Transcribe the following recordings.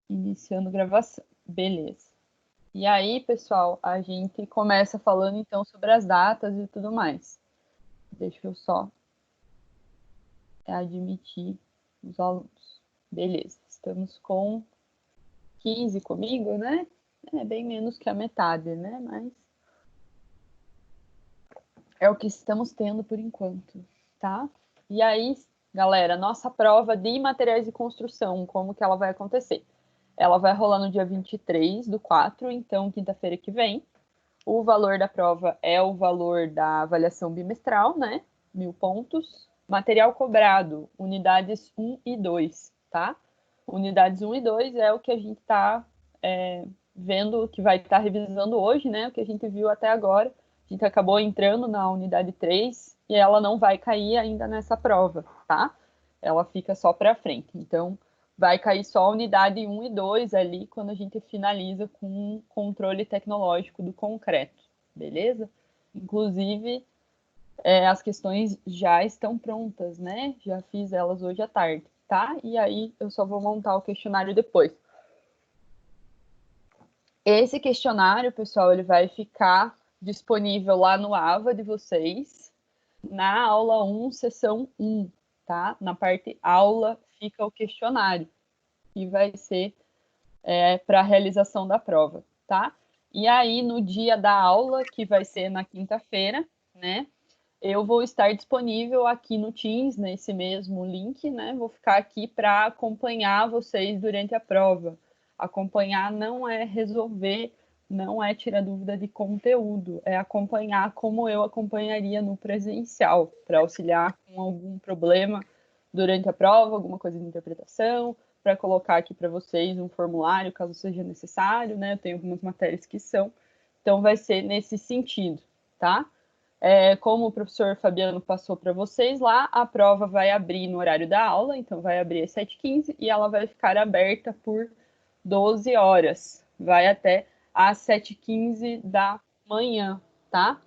Iniciando gravação. Beleza. E aí, pessoal, a gente começa falando então sobre as datas e tudo mais. Deixa eu só admitir os alunos. Beleza. Estamos com 15 comigo, né? É bem menos que a metade, né? Mas é o que estamos tendo por enquanto, tá? E aí, galera, nossa prova de materiais de construção, como que ela vai acontecer? Ela vai rolar no dia 23/4, então quinta-feira que vem. O valor da prova é o valor da avaliação bimestral, né? 1.000 pontos. Material cobrado, unidades 1 e 2, tá? Unidades 1 e 2 é o que a gente está vendo, que vai estar revisando hoje, né? O que a gente viu até agora. A gente acabou entrando na unidade 3 e ela não vai cair ainda nessa prova, tá? Ela fica só para frente. Então, vai cair só a unidade 1 e 2 ali quando a gente finaliza com o controle tecnológico do concreto, beleza? Inclusive, as questões já estão prontas, né? Já fiz elas hoje à tarde, tá? E aí eu só vou montar o questionário depois. Esse questionário, pessoal, ele vai ficar disponível lá no AVA de vocês, na aula 1, sessão 1, tá? Na parte aula fica o questionário, que vai ser para a realização da prova, tá? E aí, no dia da aula, que vai ser na quinta-feira, né? Eu vou estar disponível aqui no Teams, nesse mesmo link, né? Vou ficar aqui para acompanhar vocês durante a prova. Acompanhar não é resolver, não é tirar dúvida de conteúdo, é acompanhar como eu acompanharia no presencial, para auxiliar com algum problema durante a prova, alguma coisa de interpretação, para colocar aqui para vocês um formulário, caso seja necessário, né? Eu tenho algumas matérias que são. Então, vai ser nesse sentido, tá? Como o professor Fabiano passou para vocês lá, a prova vai abrir no horário da aula, então vai abrir às 7h15 e ela vai ficar aberta por 12 horas. Vai até às 7h15 da manhã, tá?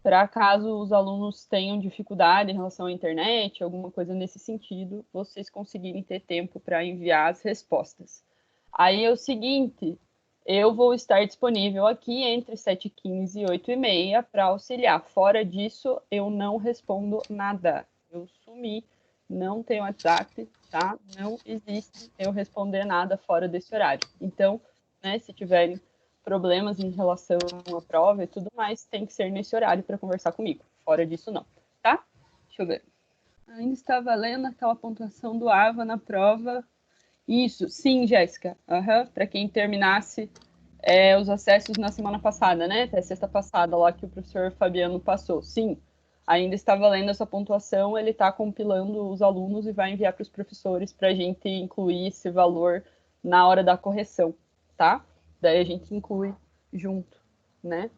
Para caso os alunos tenham dificuldade em relação à internet, alguma coisa nesse sentido, vocês conseguirem ter tempo para enviar as respostas. Aí é o seguinte, eu vou estar disponível aqui entre 7h15 e 8h30 para auxiliar. Fora disso, eu não respondo nada. Eu sumi, não tenho WhatsApp, tá? Não existe eu responder nada fora desse horário. Então, né, se tiverem problemas em relação à prova e tudo mais, tem que ser nesse horário para conversar comigo. Fora disso, não, tá? Deixa eu ver. Ainda está valendo aquela pontuação do AVA na prova. Isso, sim, Jéssica. Uhum. Para quem terminasse os acessos na semana passada, né? Até sexta passada, lá que o professor Fabiano passou. Sim, ainda está valendo essa pontuação, ele está compilando os alunos e vai enviar para os professores para a gente incluir esse valor na hora da correção, tá? Daí a gente inclui junto, né?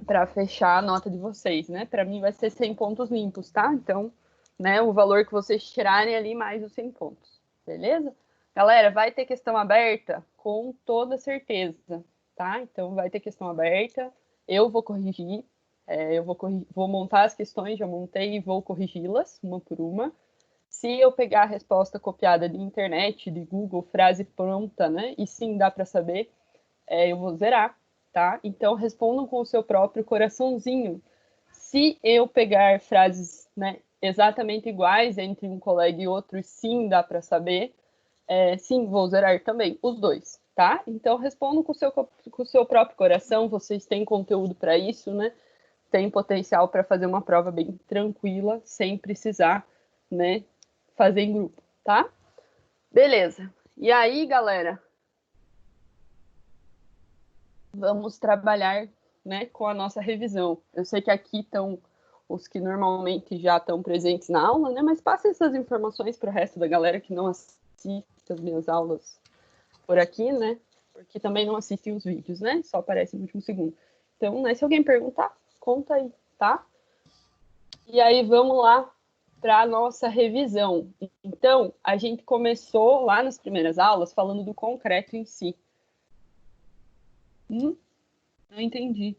Para fechar a nota de vocês, né? Para mim vai ser 100 pontos limpos, tá? Então, né, o valor que vocês tirarem ali mais os 100 pontos, beleza? Galera, vai ter questão aberta com toda certeza, tá? Então, vai ter questão aberta, eu vou corrigir, vou montar as questões, já montei e vou corrigi-las uma por uma. Se eu pegar a resposta copiada de internet, de Google, frase pronta, né? E sim, dá para saber, eu vou zerar, tá? Então, respondam com o seu próprio coraçãozinho. Se eu pegar frases, né, exatamente iguais entre um colega e outro, sim, dá para saber, sim, vou zerar também, os dois, tá? Então, respondam com o seu próprio coração, vocês têm conteúdo para isso, né? Tem potencial para fazer uma prova bem tranquila, sem precisar, né, fazer em grupo, tá? Beleza. E aí, galera, vamos trabalhar, né, com a nossa revisão. Eu sei que aqui estão os que normalmente já estão presentes na aula, né, mas passe essas informações para o resto da galera que não assiste as minhas aulas por aqui, né, porque também não assistem os vídeos, né, só aparece no último segundo. Então, né, se alguém perguntar, conta aí, tá? E aí vamos lá para a nossa revisão. Então, a gente começou lá nas primeiras aulas falando do concreto em si. Não entendi.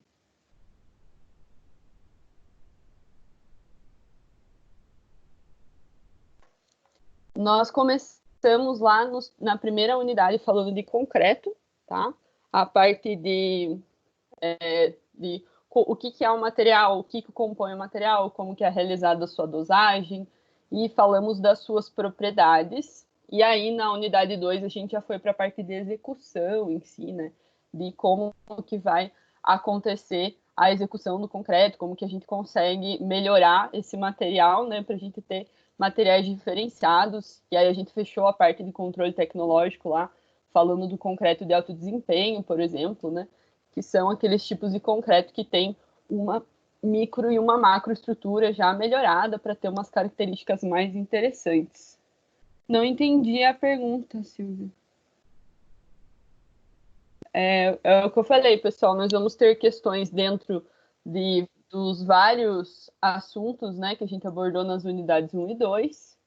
Nós começamos lá na primeira unidade falando de concreto, tá? A parte de o que é o material, o que compõe o material, como que é realizada a sua dosagem, e falamos das suas propriedades. E aí, na unidade 2, a gente já foi para a parte de execução em si, né? De como que vai acontecer a execução do concreto, como que a gente consegue melhorar esse material, né? Para a gente ter materiais diferenciados. E aí a gente fechou a parte de controle tecnológico lá, falando do concreto de alto desempenho, por exemplo, né? Que são aqueles tipos de concreto que tem uma micro e uma macroestrutura já melhorada para ter umas características mais interessantes. Não entendi a pergunta, Silvia. É o que eu falei, pessoal, nós vamos ter questões dentro dos vários assuntos, né, que a gente abordou nas unidades 1 e 2,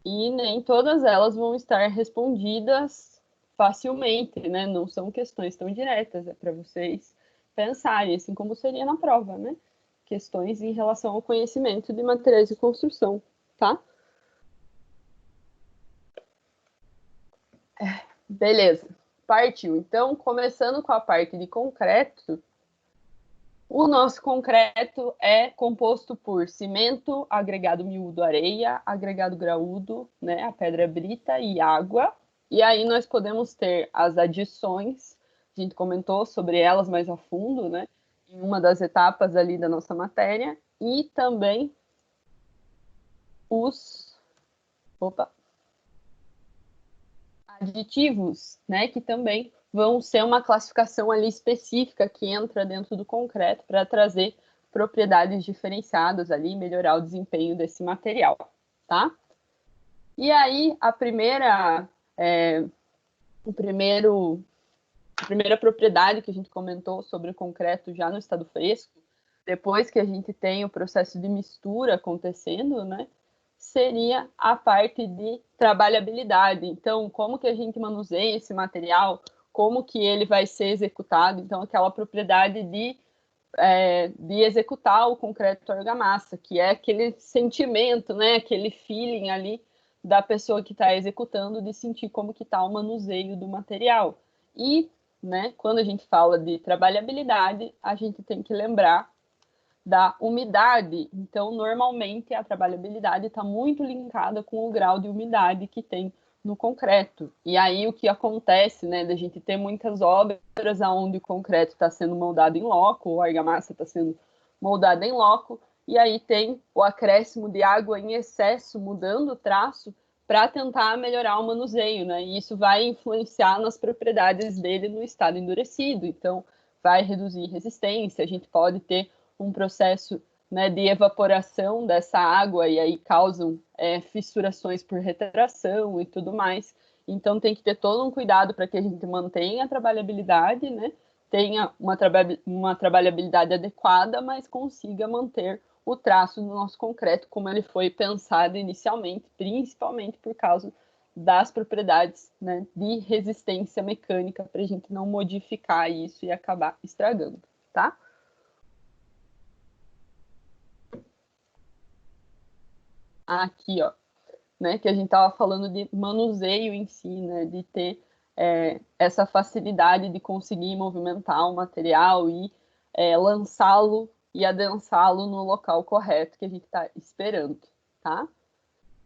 e nem todas elas vão estar respondidas facilmente, né? Não são questões tão diretas, é para vocês pensarem, assim como seria na prova, né? Questões em relação ao conhecimento de materiais de construção, tá? Beleza, partiu. Então, começando com a parte de concreto, o nosso concreto é composto por cimento, agregado miúdo, areia, agregado graúdo, né, a pedra brita e água. E aí nós podemos ter as adições, a gente comentou sobre elas mais a fundo, né, em uma das etapas ali da nossa matéria, e também os aditivos, né, que também vão ser uma classificação ali específica que entra dentro do concreto para trazer propriedades diferenciadas ali, melhorar o desempenho desse material, tá? E aí a primeira propriedade que a gente comentou sobre o concreto já no estado fresco, depois que a gente tem o processo de mistura acontecendo, né, seria a parte de trabalhabilidade. Então, como que a gente manuseia esse material, como que ele vai ser executado. Então, aquela propriedade de executar o concreto argamassa, que é aquele sentimento, né, aquele feeling ali da pessoa que está executando, de sentir como que está o manuseio do material. E, né, quando a gente fala de trabalhabilidade, a gente tem que lembrar da umidade. Então, normalmente, a trabalhabilidade está muito linkada com o grau de umidade que tem no concreto. E aí, o que acontece, né, da gente ter muitas obras onde o concreto está sendo moldado em loco, ou a argamassa está sendo moldada em loco, e aí tem o acréscimo de água em excesso, mudando o traço, para tentar melhorar o manuseio, né? E isso vai influenciar nas propriedades dele no estado endurecido. Então, vai reduzir resistência, a gente pode ter um processo, né, de evaporação dessa água e aí causam fissurações por retração e tudo mais. Então tem que ter todo um cuidado para que a gente mantenha a trabalhabilidade, né, tenha uma trabalhabilidade adequada, mas consiga manter o traço do nosso concreto como ele foi pensado inicialmente, principalmente por causa das propriedades, né, de resistência mecânica, para a gente não modificar isso e acabar estragando, tá? Aqui, ó, né, que a gente estava falando de manuseio em si, né, de ter essa facilidade de conseguir movimentar o material e lançá-lo e adensá-lo no local correto que a gente está esperando, tá?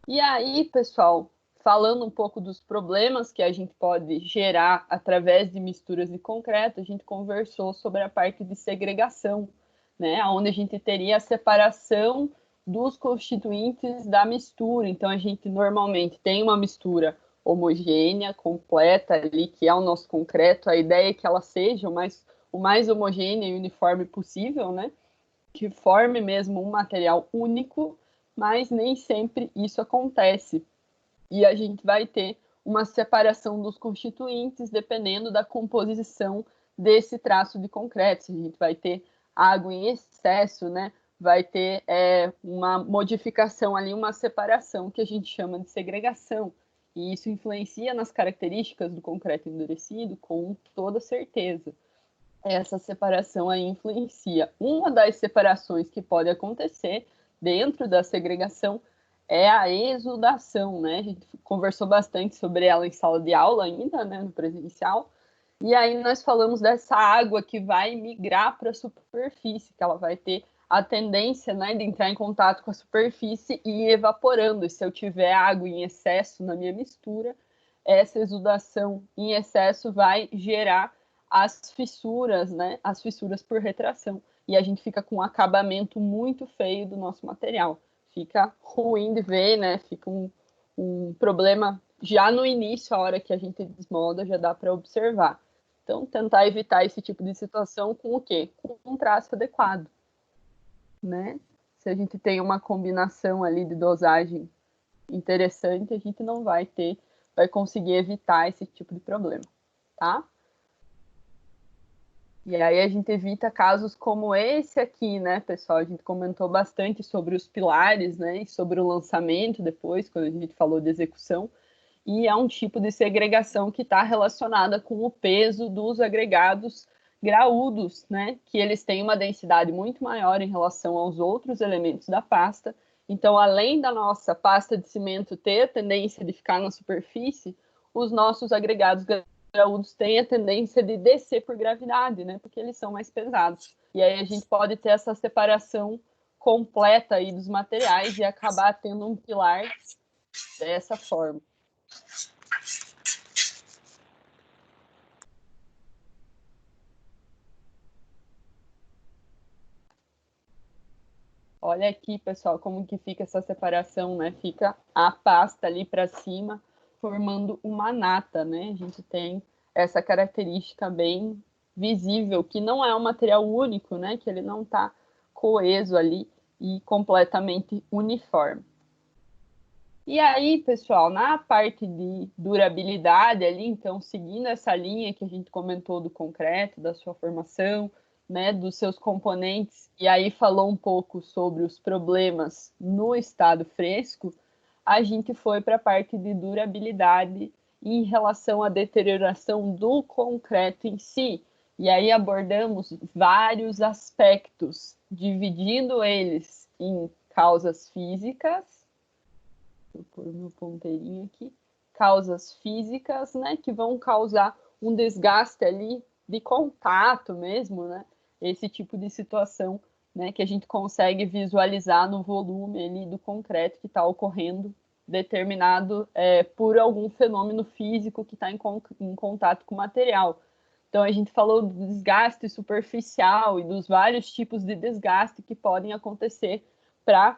E aí, pessoal, falando um pouco dos problemas que a gente pode gerar através de misturas de concreto, a gente conversou sobre a parte de segregação, né, onde a gente teria a separação dos constituintes da mistura. Então, a gente normalmente tem uma mistura homogênea, completa ali, que é o nosso concreto. A ideia é que ela seja o mais homogênea e uniforme possível, né? Que forme mesmo um material único, mas nem sempre isso acontece. E a gente vai ter uma separação dos constituintes dependendo da composição desse traço de concreto. Se a gente vai ter água em excesso, né? Vai ter uma modificação ali, uma separação que a gente chama de segregação. E isso influencia nas características do concreto endurecido com toda certeza. Essa separação aí influencia. Uma das separações que pode acontecer dentro da segregação é a exudação, né? A gente conversou bastante sobre ela em sala de aula ainda, né, no presencial. E aí nós falamos dessa água que vai migrar para a superfície, que ela vai ter a tendência, né, de entrar em contato com a superfície e ir evaporando. E se eu tiver água em excesso na minha mistura, essa exudação em excesso vai gerar as fissuras, né? As fissuras por retração. E a gente fica com um acabamento muito feio do nosso material. Fica ruim de ver, né? Fica um problema já no início, a hora que a gente desmolda, já dá para observar. Então, tentar evitar esse tipo de situação com o quê? Com um traço adequado, né? Se a gente tem uma combinação ali de dosagem interessante, a gente não vai conseguir evitar esse tipo de problema, tá? E aí a gente evita casos como esse aqui, né, pessoal? A gente comentou bastante sobre os pilares, né, e sobre o lançamento depois, quando a gente falou de execução, e é um tipo de segregação que está relacionada com o peso dos agregados graúdos, né, que eles têm uma densidade muito maior em relação aos outros elementos da pasta. Então, além da nossa pasta de cimento ter a tendência de ficar na superfície, os nossos agregados graúdos têm a tendência de descer por gravidade, né, porque eles são mais pesados. E aí a gente pode ter essa separação completa aí dos materiais e acabar tendo um pilar dessa forma. Olha aqui, pessoal, como que fica essa separação, né? Fica a pasta ali para cima, formando uma nata, né? A gente tem essa característica bem visível, que não é um material único, né? Que ele não está coeso ali e completamente uniforme. E aí, pessoal, na parte de durabilidade ali, então, seguindo essa linha que a gente comentou do concreto, da sua formação, né, dos seus componentes, e aí falou um pouco sobre os problemas no estado fresco, a gente foi para a parte de durabilidade em relação à deterioração do concreto em si. E aí abordamos vários aspectos, dividindo eles em causas físicas, vou pôr o meu ponteirinho aqui, causas físicas, né, que vão causar um desgaste ali de contato mesmo, né, esse tipo de situação, né, que a gente consegue visualizar no volume ali do concreto que está ocorrendo, determinado por algum fenômeno físico que está em contato com o material. Então, a gente falou do desgaste superficial e dos vários tipos de desgaste que podem acontecer para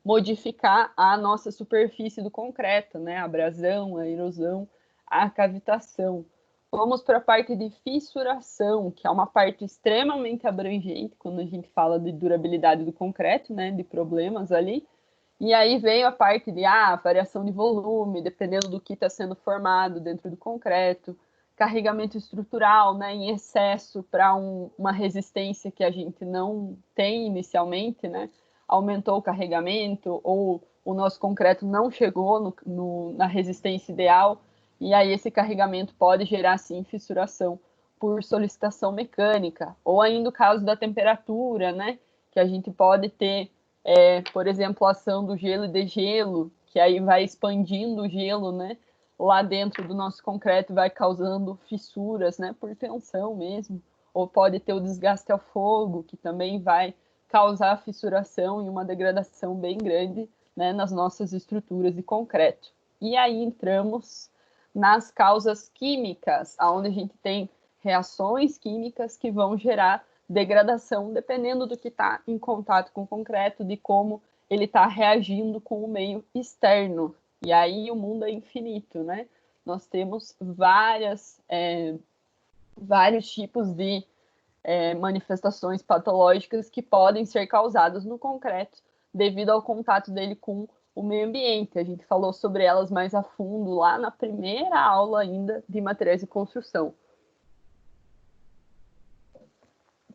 modificar a nossa superfície do concreto, né? A abrasão, a erosão, a cavitação. Vamos para a parte de fissuração, que é uma parte extremamente abrangente quando a gente fala de durabilidade do concreto, né? De problemas ali. E aí vem a parte de variação de volume, dependendo do que está sendo formado dentro do concreto, carregamento estrutural, né, em excesso para uma resistência que a gente não tem inicialmente, né, aumentou o carregamento ou o nosso concreto não chegou na resistência ideal, e aí esse carregamento pode gerar, sim, fissuração por solicitação mecânica, ou ainda o caso da temperatura, né, que a gente pode ter por exemplo, a ação do gelo e degelo, que aí vai expandindo o gelo, né, lá dentro do nosso concreto, vai causando fissuras, né, por tensão mesmo, ou pode ter o desgaste ao fogo, que também vai causar fissuração e uma degradação bem grande, né, nas nossas estruturas de concreto. E aí entramos nas causas químicas, onde a gente tem reações químicas que vão gerar degradação, dependendo do que está em contato com o concreto, de como ele está reagindo com o meio externo. E aí o mundo é infinito, né? Nós temos vários tipos de manifestações patológicas que podem ser causadas no concreto devido ao contato dele com o meio ambiente. A gente falou sobre elas mais a fundo lá na primeira aula ainda de materiais de construção.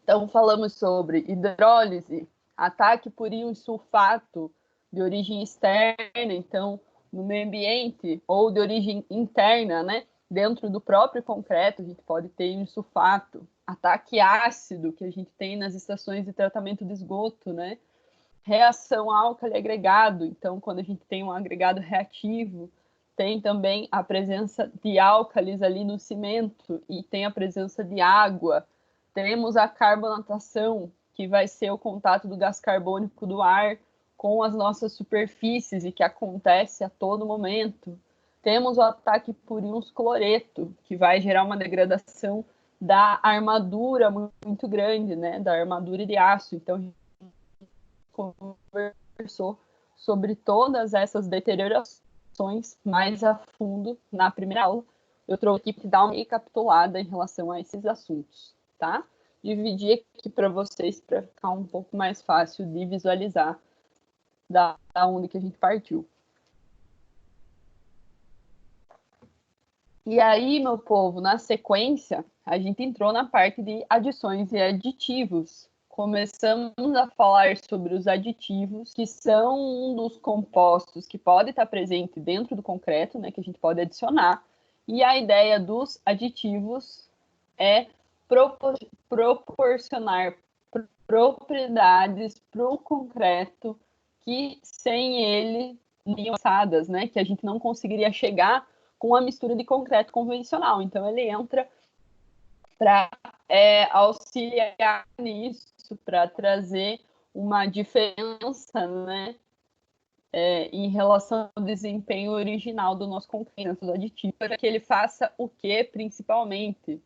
Então, falamos sobre hidrólise, ataque por íon sulfato de origem externa, então, no meio ambiente, ou de origem interna, né? Dentro do próprio concreto, a gente pode ter íon sulfato, ataque ácido, que a gente tem nas estações de tratamento de esgoto, né? reação álcali agregado. Então, quando a gente tem um agregado reativo, tem também a presença de álcalis ali no cimento e tem a presença de água. Temos a carbonatação, que vai ser o contato do gás carbônico do ar com as nossas superfícies e que acontece a todo momento. Temos o ataque por íons cloreto, que vai gerar uma degradação da armadura muito grande, né? Da armadura de aço. Então, a gente conversou sobre todas essas deteriorações mais a fundo na primeira aula. Eu trouxe aqui para dar uma recapitulada em relação a esses assuntos, tá? Dividi aqui para vocês para ficar um pouco mais fácil de visualizar da onde que a gente partiu. E aí, meu povo, na sequência, a gente entrou na parte de adições e aditivos. Começamos a falar sobre os aditivos, que são um dos compostos que pode estar presente dentro do concreto, né, que a gente pode adicionar. E a ideia dos aditivos é proporcionar propriedades para o concreto que sem ele não passadas, né, que a gente não conseguiria chegar com a mistura de concreto convencional. Então, ele entra para auxiliar nisso, para trazer uma diferença, né, em relação ao desempenho original do nosso concreto, do aditivo, para que ele faça o que, principalmente?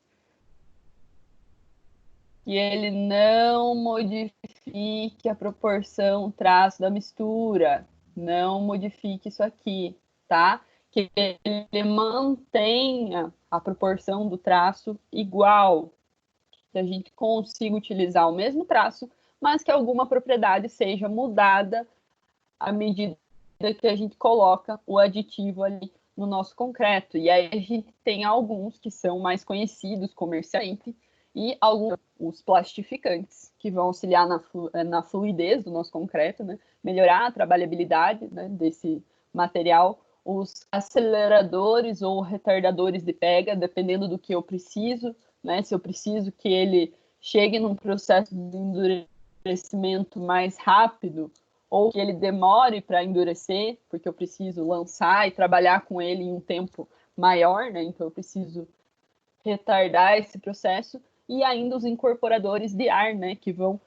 Que ele não modifique a proporção traço da mistura, não modifique isso aqui, tá? Que ele mantenha a proporção do traço igual, que a gente consiga utilizar o mesmo traço, mas que alguma propriedade seja mudada à medida que a gente coloca o aditivo ali no nosso concreto. E aí a gente tem alguns que são mais conhecidos comercialmente e alguns, os plastificantes, que vão auxiliar na fluidez do nosso concreto, né? Melhorar a trabalhabilidade, né, desse material. Os aceleradores ou retardadores de pega, dependendo do que eu preciso, né? Se eu preciso que ele chegue num processo de endurecimento mais rápido, ou que ele demore para endurecer, porque eu preciso lançar e trabalhar com ele em um tempo maior, né? Então eu preciso retardar esse processo, e ainda os incorporadores de ar, né? Que vão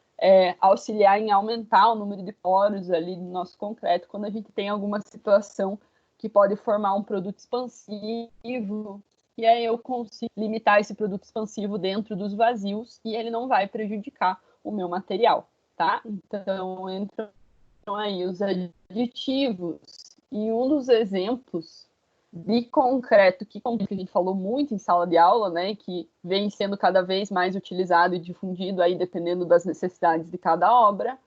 auxiliar em aumentar o número de poros ali no nosso concreto, quando a gente tem alguma situação que pode formar um produto expansivo, e aí eu consigo limitar esse produto expansivo dentro dos vazios, e ele não vai prejudicar o meu material, tá? Então, entram aí os aditivos, e um dos exemplos de concreto que a gente falou muito em sala de aula, né, que vem sendo cada vez mais utilizado e difundido aí dependendo das necessidades de cada obra,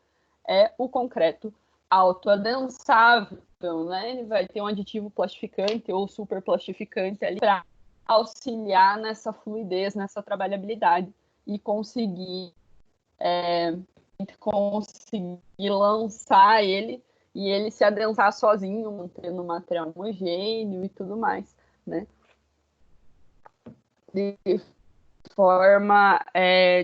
é o concreto autoadensável, né? Ele vai ter um aditivo plastificante ou super plastificante ali para auxiliar nessa fluidez, nessa trabalhabilidade e conseguir lançar ele e ele se adensar sozinho, mantendo um material homogêneo e tudo mais, né? De forma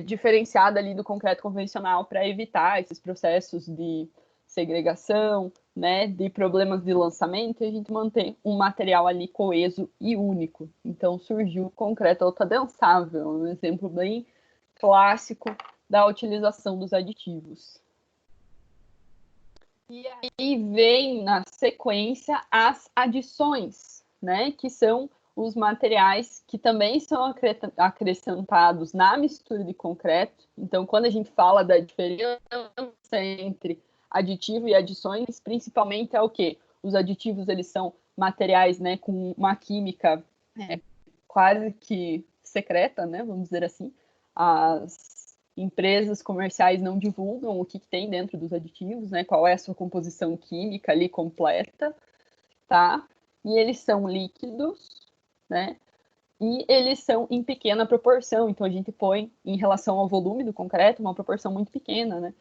diferenciada ali do concreto convencional para evitar esses processos de segregação, né, de problemas de lançamento, e a gente mantém um material ali coeso e único. Então surgiu o concreto autoadensável, um exemplo bem clássico da utilização dos aditivos. E aí vem na sequência as adições, né, que são os materiais que também são acrescentados na mistura de concreto. Então, quando a gente fala da diferença entre aditivo e adições, principalmente é o quê? Os aditivos, eles são materiais, né, com uma química quase que secreta, né, vamos dizer assim. As empresas comerciais não divulgam o que tem dentro dos aditivos, né, qual é a sua composição química ali completa, tá? E eles são líquidos, né? E eles são em pequena proporção, então a gente põe em relação ao volume do concreto uma proporção muito pequena, né?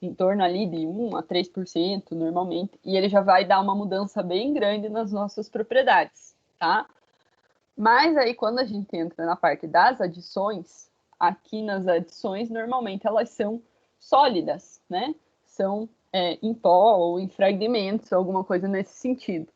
Em torno ali de 1 a 3% normalmente, e ele já vai dar uma mudança bem grande nas nossas propriedades, tá? Mas aí quando a gente entra na parte das adições, aqui nas adições normalmente elas são sólidas, né? São em pó ou em fragmentos, alguma coisa nesse sentido.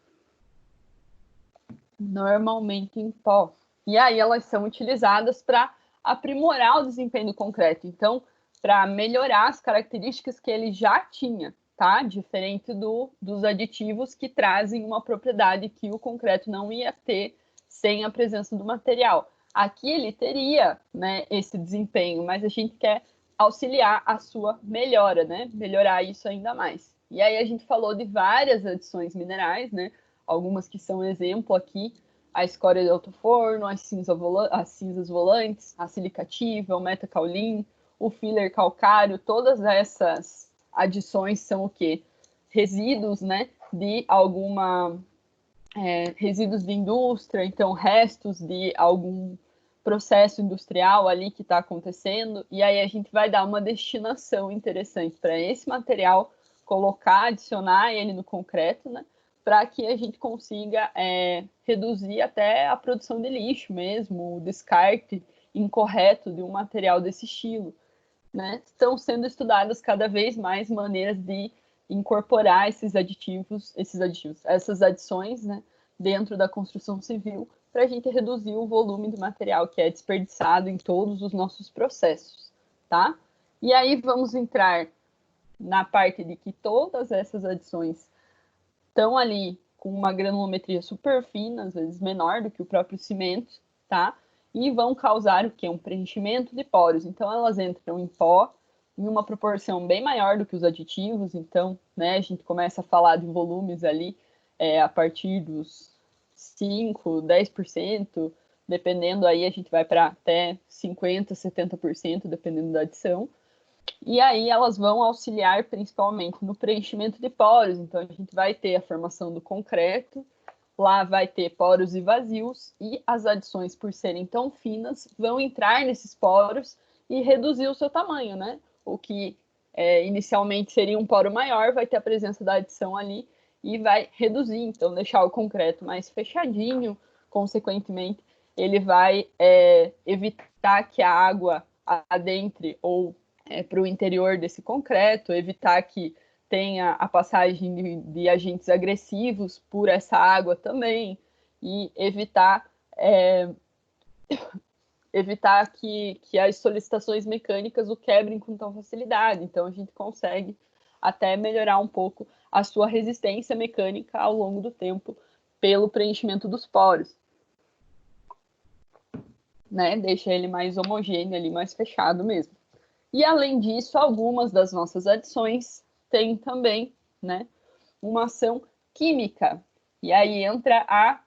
Normalmente em pó. E aí elas são utilizadas para aprimorar o desempenho do concreto. Então, para melhorar as características que ele já tinha, tá? Diferente dos aditivos que trazem uma propriedade que o concreto não ia ter sem a presença do material. Aqui ele teria, né, esse desempenho, mas a gente quer auxiliar a sua melhora, né? Melhorar isso ainda mais. E aí a gente falou de várias adições minerais, né? Algumas que são exemplo aqui, a escória de alto forno, as cinzas volantes, a silicativa, o metacaolin, o filler calcário, todas essas adições são o quê? Resíduos, né, de alguma... resíduos de indústria, então restos de algum processo industrial ali que está acontecendo, e aí a gente vai dar uma destinação interessante para esse material, colocar, adicionar ele no concreto, né, para que a gente consiga reduzir até a produção de lixo mesmo, o descarte incorreto de um material desse estilo, né? Estão sendo estudadas cada vez mais maneiras de incorporar essas essas adições, né, dentro da construção civil, para a gente reduzir o volume de material que é desperdiçado em todos os nossos processos, tá? E aí vamos entrar na parte de que todas essas adições estão ali com uma granulometria super fina, às vezes menor do que o próprio cimento, tá? E vão causar o quê? Um preenchimento de poros. Então, elas entram em pó em uma proporção bem maior do que os aditivos. Então, né, a gente começa a falar de volumes ali a partir dos 5, 10%, dependendo aí, a gente vai para até 50%, 70%, dependendo da adição. E aí elas vão auxiliar principalmente no preenchimento de poros. Então, a gente vai ter a formação do concreto, lá vai ter poros e vazios, e as adições, por serem tão finas, vão entrar nesses poros e reduzir o seu tamanho, né? O que inicialmente seria um poro maior, vai ter a presença da adição ali e vai reduzir, então deixar o concreto mais fechadinho, consequentemente, ele vai evitar que a água adentre ou para o interior desse concreto, evitar que tenha a passagem de agentes agressivos por essa água também, e evitar que as solicitações mecânicas o quebrem com tão facilidade. Então, a gente consegue até melhorar um pouco a sua resistência mecânica ao longo do tempo pelo preenchimento dos poros, né? Deixa ele mais homogêneo ali, mais fechado mesmo. E, além disso, algumas das nossas adições têm também, né, uma ação química. E aí entra a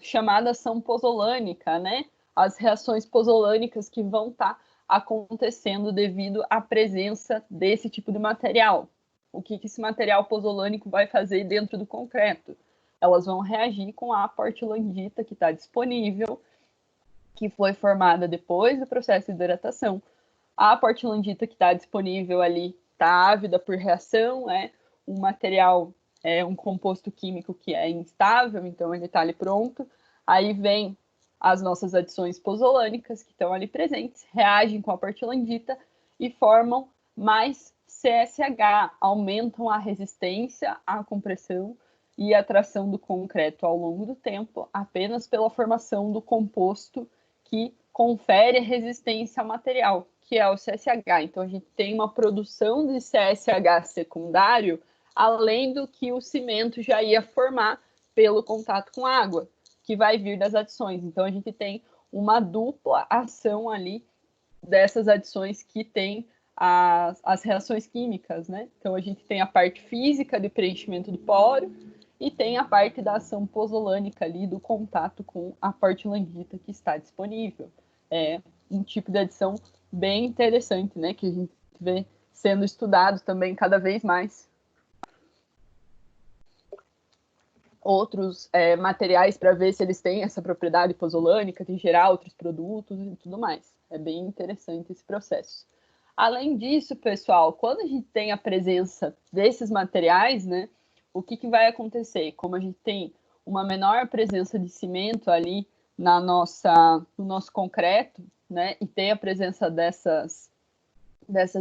chamada ação pozolânica, né? As reações pozolânicas que vão estar acontecendo devido à presença desse tipo de material. O que esse material pozolânico vai fazer dentro do concreto? Elas vão reagir com a portlandita que está disponível, que foi formada depois do processo de hidratação. A portlandita que está disponível ali está ávida por reação, é um material, um composto químico que é instável, então ele está ali pronto. Aí vem as nossas adições pozolânicas que estão ali presentes, reagem com a portlandita e formam mais CSH, aumentam a resistência à compressão e a tração do concreto ao longo do tempo, apenas pela formação do composto que confere resistência ao material, que é o CSH. Então, a gente tem uma produção de CSH secundário, além do que o cimento já ia formar pelo contato com água, que vai vir das adições. Então, a gente tem uma dupla ação ali dessas adições que tem as reações químicas, né? Então, a gente tem a parte física de preenchimento do poro e tem a parte da ação pozolânica ali, do contato com a portlandita que está disponível. É um tipo de adição bem interessante, né? Que a gente vê sendo estudado também cada vez mais. Outros materiais para ver se eles têm essa propriedade pozolânica, de gerar outros produtos e tudo mais. É bem interessante esse processo. Além disso, pessoal, quando a gente tem a presença desses materiais, né, o que vai acontecer? Como a gente tem uma menor presença de cimento ali no nosso concreto, né, e tem a presença dessas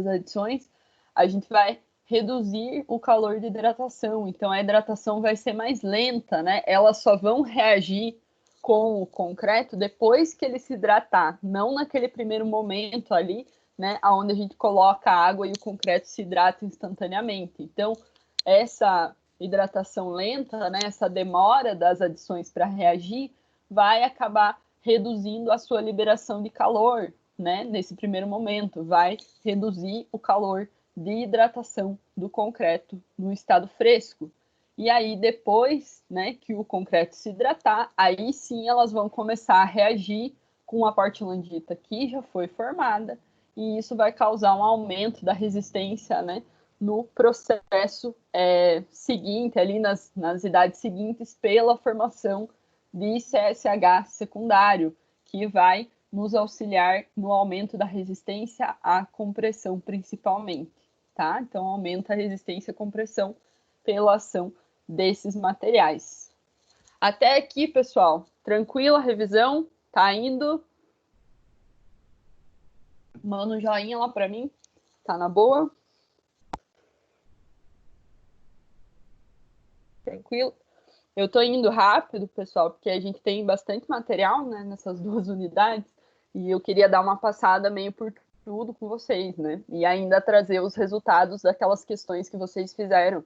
adições, a gente vai reduzir o calor de hidratação. Então, a hidratação vai ser mais lenta, né? Elas só vão reagir com o concreto depois que ele se hidratar, não naquele primeiro momento ali, né, onde a gente coloca a água e o concreto se hidrata instantaneamente. Então, essa hidratação lenta, né, essa demora das adições para reagir, vai acabar reduzindo a sua liberação de calor, né, nesse primeiro momento, vai reduzir o calor de hidratação do concreto no estado fresco. E aí, depois, né, que o concreto se hidratar, aí sim elas vão começar a reagir com a portlandita que já foi formada, e isso vai causar um aumento da resistência, né, no processo seguinte, ali nas idades seguintes, pela formação de CSH secundário, que vai nos auxiliar no aumento da resistência à compressão, principalmente, tá? Então, aumenta a resistência à compressão pela ação desses materiais. Até aqui, pessoal, tranquila a revisão? Tá indo? Manda um joinha lá para mim. Tá na boa? Tranquilo? Eu tô indo rápido, pessoal, porque a gente tem bastante material, né, nessas duas unidades, e eu queria dar uma passada meio por tudo com vocês, né? E ainda trazer os resultados daquelas questões que vocês fizeram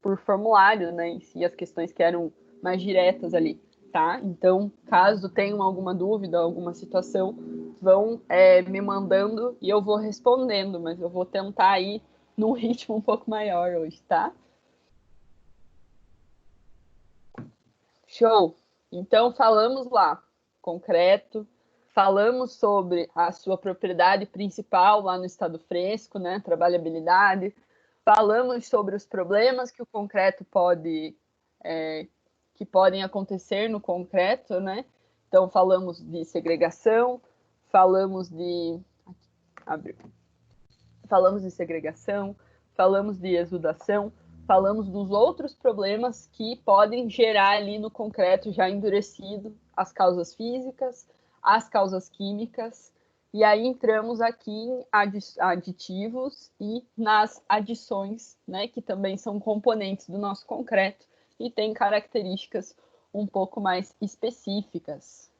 por formulário, né? E as questões que eram mais diretas ali, tá? Então, caso tenham alguma dúvida, alguma situação, vão me mandando e eu vou respondendo, mas eu vou tentar ir num ritmo um pouco maior hoje, tá? Show! Então, falamos lá, concreto, falamos sobre a sua propriedade principal lá no estado fresco, né? Trabalhabilidade. Falamos sobre os problemas que o concreto que podem acontecer no concreto, né? Então, falamos de segregação, falamos de. Abriu. Falamos de segregação, falamos de exudação, falamos dos outros problemas que podem gerar ali no concreto já endurecido, as causas físicas, as causas químicas, e aí entramos aqui em aditivos e nas adições, né, que também são componentes do nosso concreto e têm características um pouco mais específicas.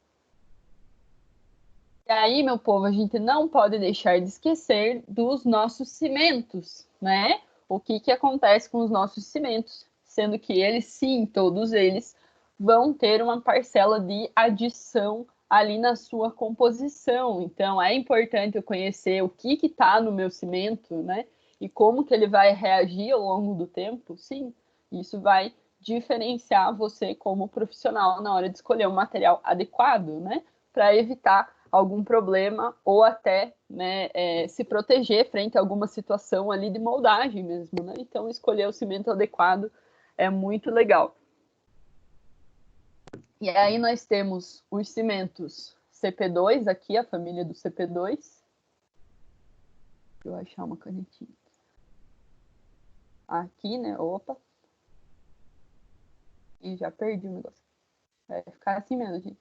E aí, meu povo, a gente não pode deixar de esquecer dos nossos cimentos, né? O que acontece com os nossos cimentos? Sendo que eles, sim, todos eles, vão ter uma parcela de adição ali na sua composição. Então, é importante eu conhecer o que está no meu cimento, né? E como que ele vai reagir ao longo do tempo. Sim, isso vai diferenciar você como profissional na hora de escolher um material adequado, né? Para evitar algum problema ou até, né, se proteger frente a alguma situação ali de moldagem mesmo, né? Então, escolher o cimento adequado é muito legal. E aí nós temos os cimentos CP2, aqui a família do CP2. Deixa eu achar uma canetinha. Aqui, né? Opa. E já perdi o negócio. Vai ficar assim mesmo, gente.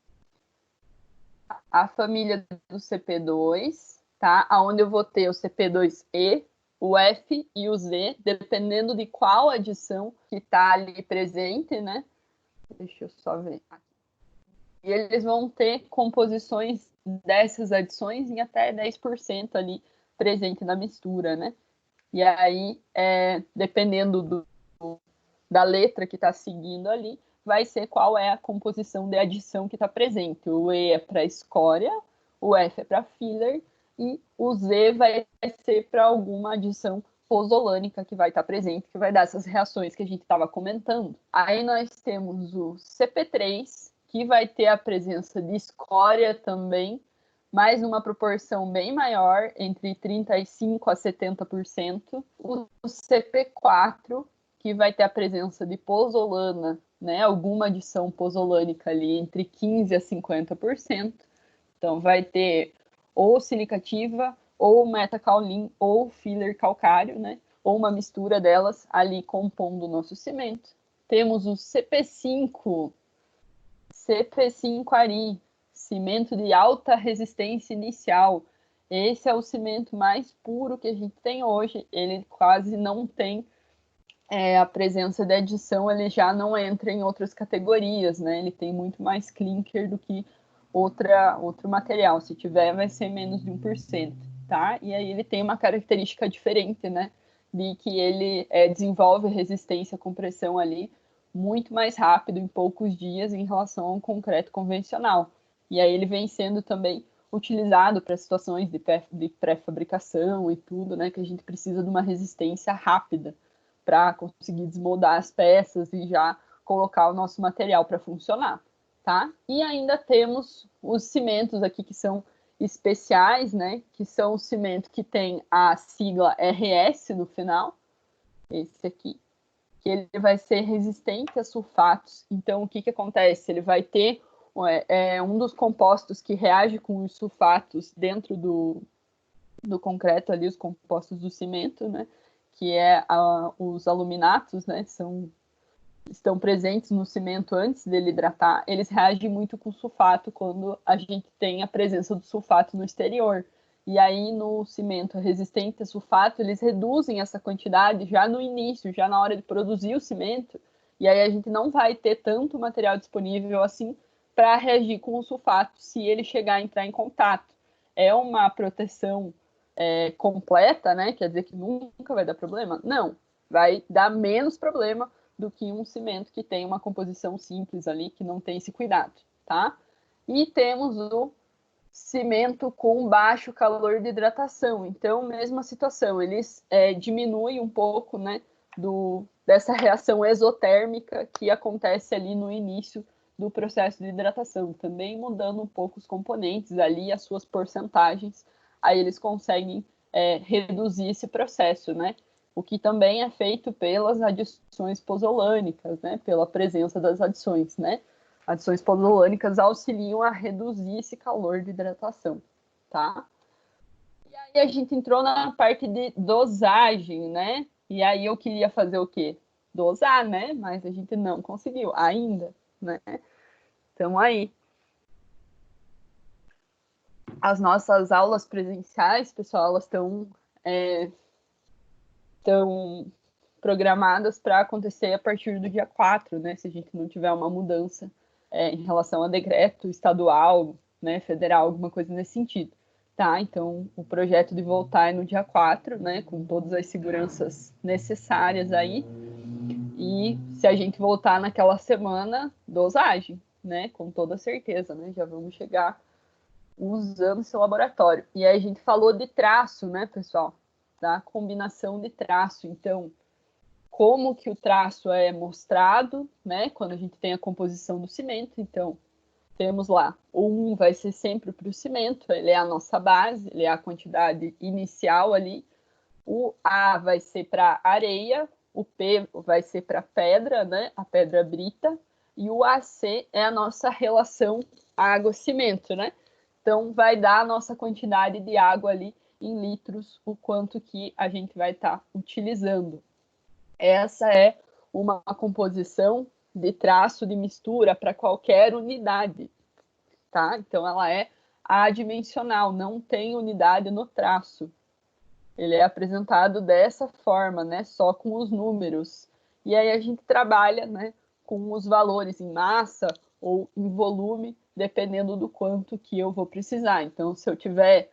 A família do CP2, tá? Onde eu vou ter o CP2E, o F e o Z, dependendo de qual adição que está ali presente, né? Deixa eu só ver aqui. E eles vão ter composições dessas adições em até 10% ali presente na mistura, né? E aí, dependendo da letra que está seguindo ali, vai ser qual é a composição de adição que está presente. O E é para escória, o F é para filler e o Z vai ser para alguma adição pozolânica que vai estar presente, que vai dar essas reações que a gente estava comentando. Aí nós temos o CP3, que vai ter a presença de escória também, mas numa proporção bem maior, entre 35% a 70%. O CP4, que vai ter a presença de pozolana, né, alguma adição pozolânica ali entre 15% a 50%. Então, vai ter ou silicativa, ou metacaulin, ou filler calcário, né, ou uma mistura delas ali compondo o nosso cimento. Temos o CP5, CP5 Ari, cimento de alta resistência inicial. Esse é o cimento mais puro que a gente tem hoje. Ele quase não tem a presença de adição, ele já não entra em outras categorias, né? Ele tem muito mais clinker do que outro material. Se tiver, vai ser menos de 1%, tá? E aí ele tem uma característica diferente, né? De que ele desenvolve resistência à compressão ali muito mais rápido, em poucos dias, em relação ao concreto convencional. E aí ele vem sendo também utilizado para situações de pré-fabricação e tudo, né? Que a gente precisa de uma resistência rápida para conseguir desmoldar as peças e já colocar o nosso material para funcionar, tá? E ainda temos os cimentos aqui que são especiais, né? Que são o cimento que tem a sigla RS no final, esse aqui, que ele vai ser resistente a sulfatos. Então, o que acontece? Ele vai ter um dos compostos que reage com os sulfatos dentro do concreto ali, os compostos do cimento, né? Que os aluminatos, né? Estão presentes no cimento antes dele hidratar. Eles reagem muito com sulfato quando a gente tem a presença do sulfato no exterior. E aí, no cimento resistente a sulfato, eles reduzem essa quantidade já no início, já na hora de produzir o cimento. E aí a gente não vai ter tanto material disponível assim para reagir com o sulfato se ele chegar a entrar em contato. É uma proteção completa, né? Quer dizer que nunca vai dar problema? Não, vai dar menos problema do que um cimento que tem uma composição simples ali, que não tem esse cuidado, tá? E temos o cimento com baixo calor de hidratação. Então, mesma situação, eles diminuem um pouco, né, dessa reação exotérmica que acontece ali no início do processo de hidratação, também mudando um pouco os componentes ali, as suas porcentagens, aí eles conseguem reduzir esse processo, né? O que também é feito pelas adições pozolânicas, né? Pela presença das adições, né? Adições pozolânicas auxiliam a reduzir esse calor de hidratação, tá? E aí a gente entrou na parte de dosagem, né? E aí eu queria fazer o quê? Dosar, né? Mas a gente não conseguiu ainda, né? Então aí, as nossas aulas presenciais, pessoal, elas estão programadas para acontecer a partir do dia 4, né? Se a gente não tiver uma mudança em relação a decreto estadual, né, federal, alguma coisa nesse sentido. Tá? Então, o projeto de voltar é no dia 4, né, com todas as seguranças necessárias aí. E se a gente voltar naquela semana, dosagem, né, com toda certeza, né? Já vamos chegar usando seu laboratório. E aí a gente falou de traço, né, pessoal? Da combinação de traço. Então, como que o traço é mostrado, né? Quando a gente tem a composição do cimento. Então, temos lá, o 1 vai ser sempre para o cimento, ele é a nossa base, ele é a quantidade inicial ali. O A vai ser para areia, o P vai ser para pedra, né? A pedra brita. E o AC é a nossa relação água-cimento, né? Então, vai dar a nossa quantidade de água ali em litros, o quanto que a gente vai estar utilizando. Essa é uma composição de traço de mistura para qualquer unidade, tá? Então, ela é adimensional, não tem unidade no traço. Ele é apresentado dessa forma, né? Só com os números. E aí a gente trabalha, né, com os valores em massa ou em volume, dependendo do quanto que eu vou precisar. Então, se eu tiver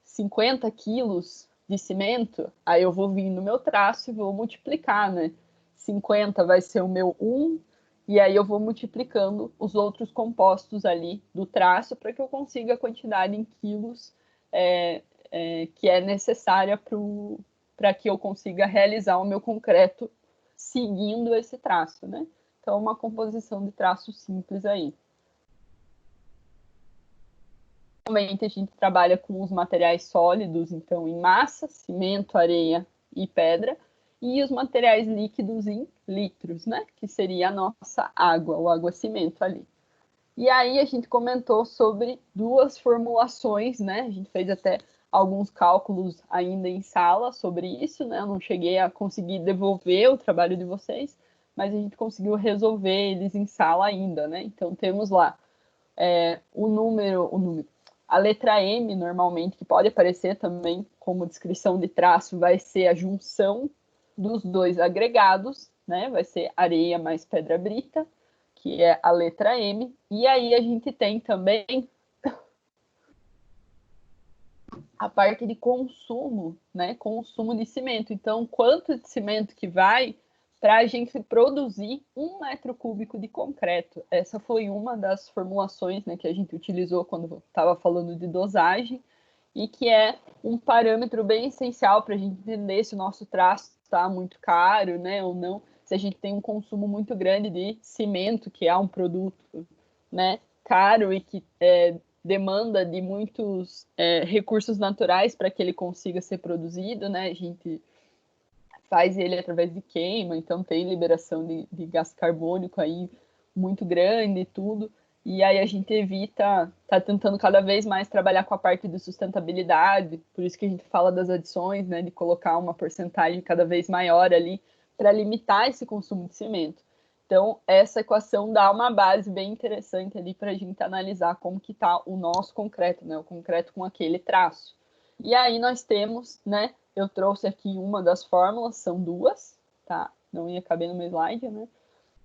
50 quilos de cimento, aí eu vou vir no meu traço e vou multiplicar, né? 50 vai ser o meu 1, e aí eu vou multiplicando os outros compostos ali do traço para que eu consiga a quantidade em quilos que é necessária para que eu consiga realizar o meu concreto seguindo esse traço, né? Então, uma composição de traço simples aí. Normalmente a gente trabalha com os materiais sólidos, então em massa, cimento, areia e pedra, e os materiais líquidos em litros, né? Que seria a nossa água, o água-cimento ali. E aí a gente comentou sobre duas formulações, né? A gente fez até alguns cálculos ainda em sala sobre isso, né? Eu não cheguei a conseguir devolver o trabalho de vocês, mas a gente conseguiu resolver eles em sala ainda, né? Então temos lá A letra M, normalmente, que pode aparecer também como descrição de traço, vai ser a junção dos dois agregados, né? Vai ser areia mais pedra brita, que é a letra M. E aí a gente tem também a parte de consumo, né? Consumo de cimento. Então, quanto de cimento que vai para a gente produzir 1 m³ de concreto? Essa foi uma das formulações, né, que a gente utilizou quando estava falando de dosagem, e que é um parâmetro bem essencial para a gente entender se o nosso traço está muito caro, né, ou não, se a gente tem um consumo muito grande de cimento, que é um produto, né, caro e que demanda de muitos recursos naturais para que ele consiga ser produzido, né, a gente faz ele através de queima, então tem liberação de gás carbônico aí muito grande e tudo, e aí a gente tá tentando cada vez mais trabalhar com a parte de sustentabilidade, por isso que a gente fala das adições, né, de colocar uma porcentagem cada vez maior ali para limitar esse consumo de cimento. Então, essa equação dá uma base bem interessante ali para a gente analisar como que está o nosso concreto, né, o concreto com aquele traço. E aí nós temos, né, eu trouxe aqui uma das fórmulas, são duas, tá? Não ia caber no meu slide, né?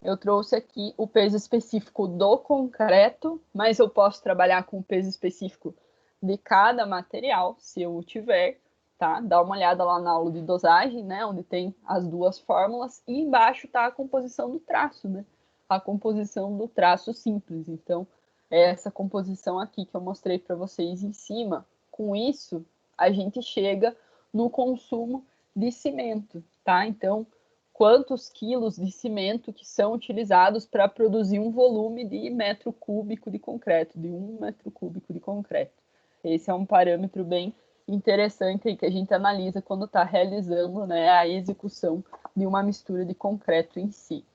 Eu trouxe aqui o peso específico do concreto, mas eu posso trabalhar com o peso específico de cada material, se eu o tiver, tá? Dá uma olhada lá na aula de dosagem, né? Onde tem as duas fórmulas, e embaixo tá a composição do traço, né? A composição do traço simples. Então, é essa composição aqui que eu mostrei para vocês em cima. Com isso, a gente chega no consumo de cimento, tá? Então, quantos quilos de cimento que são utilizados para produzir um volume de 1 m³ de concreto, de 1 m³ de concreto. Esse é um parâmetro bem interessante aí que a gente analisa quando está realizando, né, a execução de uma mistura de concreto em si.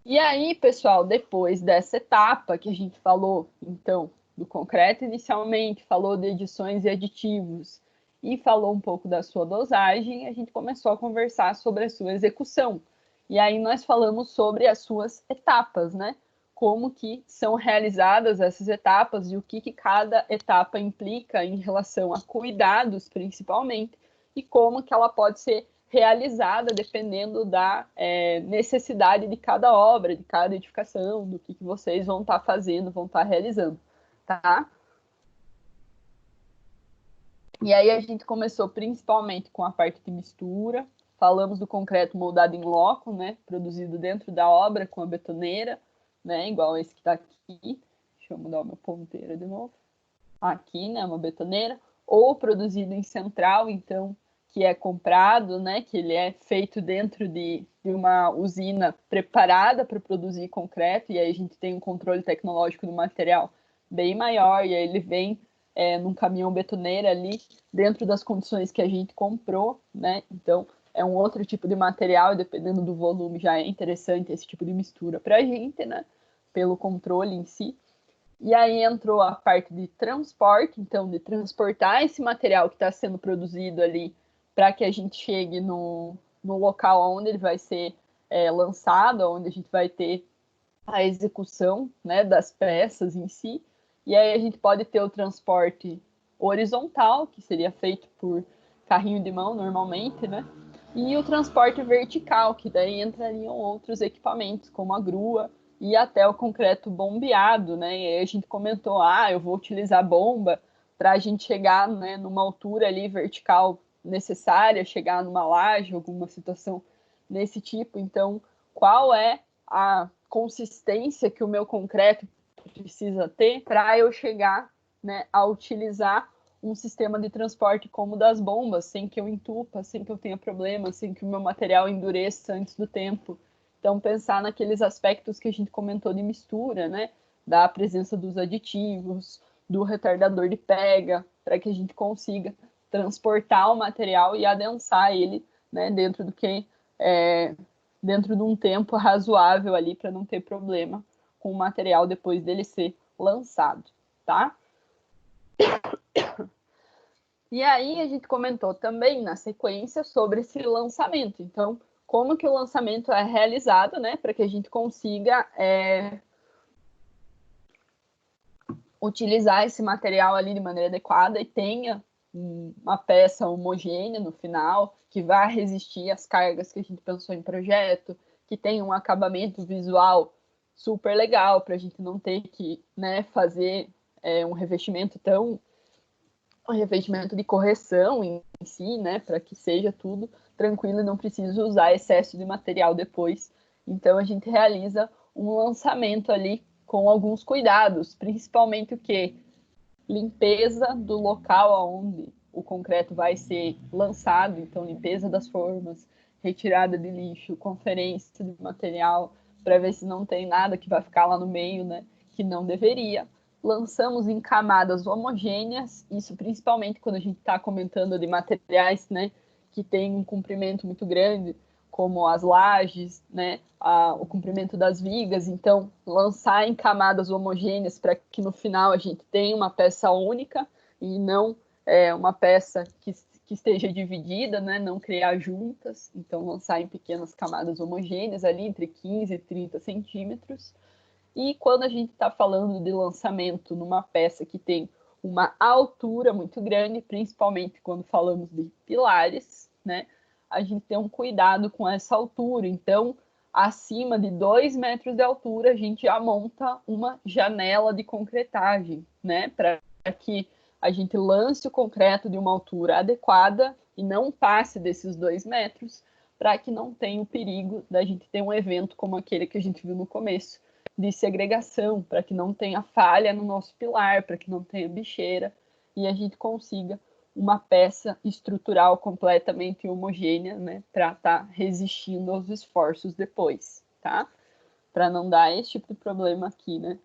E aí, pessoal, depois dessa etapa que a gente falou, então, do concreto inicialmente, falou de adições e aditivos, e falou um pouco da sua dosagem, a gente começou a conversar sobre a sua execução. E aí nós falamos sobre as suas etapas, né? Como que são realizadas essas etapas e o que cada etapa implica em relação a cuidados, principalmente, e como que ela pode ser realizada dependendo da necessidade de cada obra, de cada edificação, do que vocês vão estar fazendo, vão estar realizando, tá? E aí a gente começou principalmente com a parte de mistura, falamos do concreto moldado em loco, né, produzido dentro da obra com a betoneira, né, igual esse que está aqui. Deixa eu mudar o meu ponteiro de novo. Aqui, né, uma betoneira, ou produzido em central, então, que é comprado, né, que ele é feito dentro de uma usina preparada para produzir concreto, e aí a gente tem um controle tecnológico do material bem maior, e aí ele vem num caminhão betoneira ali, dentro das condições que a gente comprou, né? Então, é um outro tipo de material, e dependendo do volume, já é interessante esse tipo de mistura para a gente, né? Pelo controle em si. E aí entrou a parte de transporte, então, de transportar esse material que está sendo produzido ali para que a gente chegue no local onde ele vai ser lançado, onde a gente vai ter a execução, né, das peças em si. E aí a gente pode ter o transporte horizontal, que seria feito por carrinho de mão normalmente, né? E o transporte vertical, que daí entrariam outros equipamentos, como a grua e até o concreto bombeado, né? E aí a gente comentou, eu vou utilizar bomba para a gente chegar, né, numa altura ali vertical necessária, chegar numa laje, alguma situação desse tipo. Então, qual é a consistência que o meu concreto precisa ter para eu chegar, né, a utilizar um sistema de transporte como o das bombas, sem que eu entupa, sem que eu tenha problema, sem que o meu material endureça antes do tempo. Então, pensar naqueles aspectos que a gente comentou de mistura, né, da presença dos aditivos, do retardador de pega, para que a gente consiga transportar o material e adensar ele, né, dentro do que dentro de um tempo razoável ali para não ter problema com o material depois dele ser lançado, tá? E aí a gente comentou também na sequência sobre esse lançamento. Então, como que o lançamento é realizado, né, para que a gente consiga utilizar esse material ali de maneira adequada e tenha uma peça homogênea no final, que vai resistir às cargas que a gente pensou em projeto, que tenha um acabamento visual super legal, para a gente não ter que, né, fazer um revestimento de correção em si, né, para que seja tudo tranquilo e não precise usar excesso de material depois. Então a gente realiza um lançamento ali com alguns cuidados, principalmente o que? Limpeza do local onde o concreto vai ser lançado, então limpeza das formas, retirada de lixo, conferência de material, para ver se não tem nada que vai ficar lá no meio, né, que não deveria. Lançamos em camadas homogêneas, isso principalmente quando a gente está comentando de materiais, né, que tem um comprimento muito grande, como as lajes, né, o comprimento das vigas. Então, lançar em camadas homogêneas para que no final a gente tenha uma peça única e não uma peça que esteja dividida, né, não criar juntas. Então, lançar em pequenas camadas homogêneas, ali entre 15 e 30 centímetros. E quando a gente está falando de lançamento numa peça que tem uma altura muito grande, principalmente quando falamos de pilares, né, a gente tem um cuidado com essa altura. Então, acima de 2 metros de altura, a gente já monta uma janela de concretagem, né, para que a gente lance o concreto de uma altura adequada e não passe desses 2 metros, para que não tenha o perigo da gente ter um evento como aquele que a gente viu no começo, de segregação, para que não tenha falha no nosso pilar, para que não tenha bicheira, e a gente consiga uma peça estrutural completamente homogênea, né, para estar resistindo aos esforços depois, tá? Para não dar esse tipo de problema aqui, né?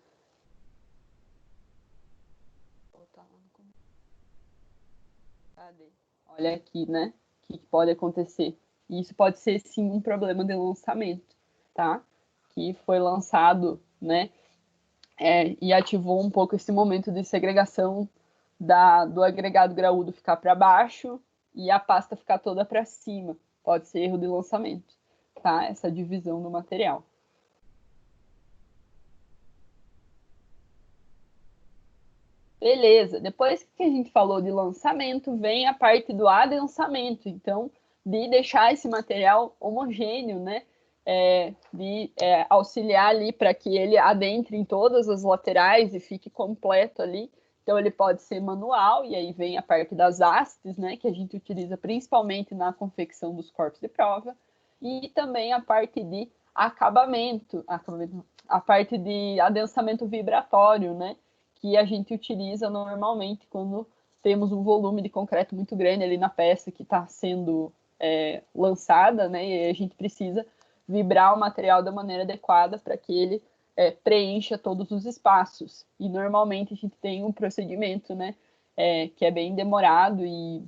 Olha aqui, né? O que pode acontecer. E isso pode ser, sim, um problema de lançamento, tá? Que foi lançado, né? E ativou um pouco esse momento de segregação do agregado graúdo ficar para baixo e a pasta ficar toda para cima. Pode ser erro de lançamento, tá? Essa divisão do material. Beleza, depois que a gente falou de lançamento, vem a parte do adensamento. Então, de deixar esse material homogêneo, né? De auxiliar ali para que ele adentre em todas as laterais e fique completo ali. Então, ele pode ser manual, e aí vem a parte das hastes, né? Que a gente utiliza principalmente na confecção dos corpos de prova. E também a parte de acabamento, a parte de adensamento vibratório, né? Que a gente utiliza normalmente quando temos um volume de concreto muito grande ali na peça que está sendo lançada, né? E a gente precisa vibrar o material da maneira adequada para que ele preencha todos os espaços. E normalmente a gente tem um procedimento, né? Que é bem demorado e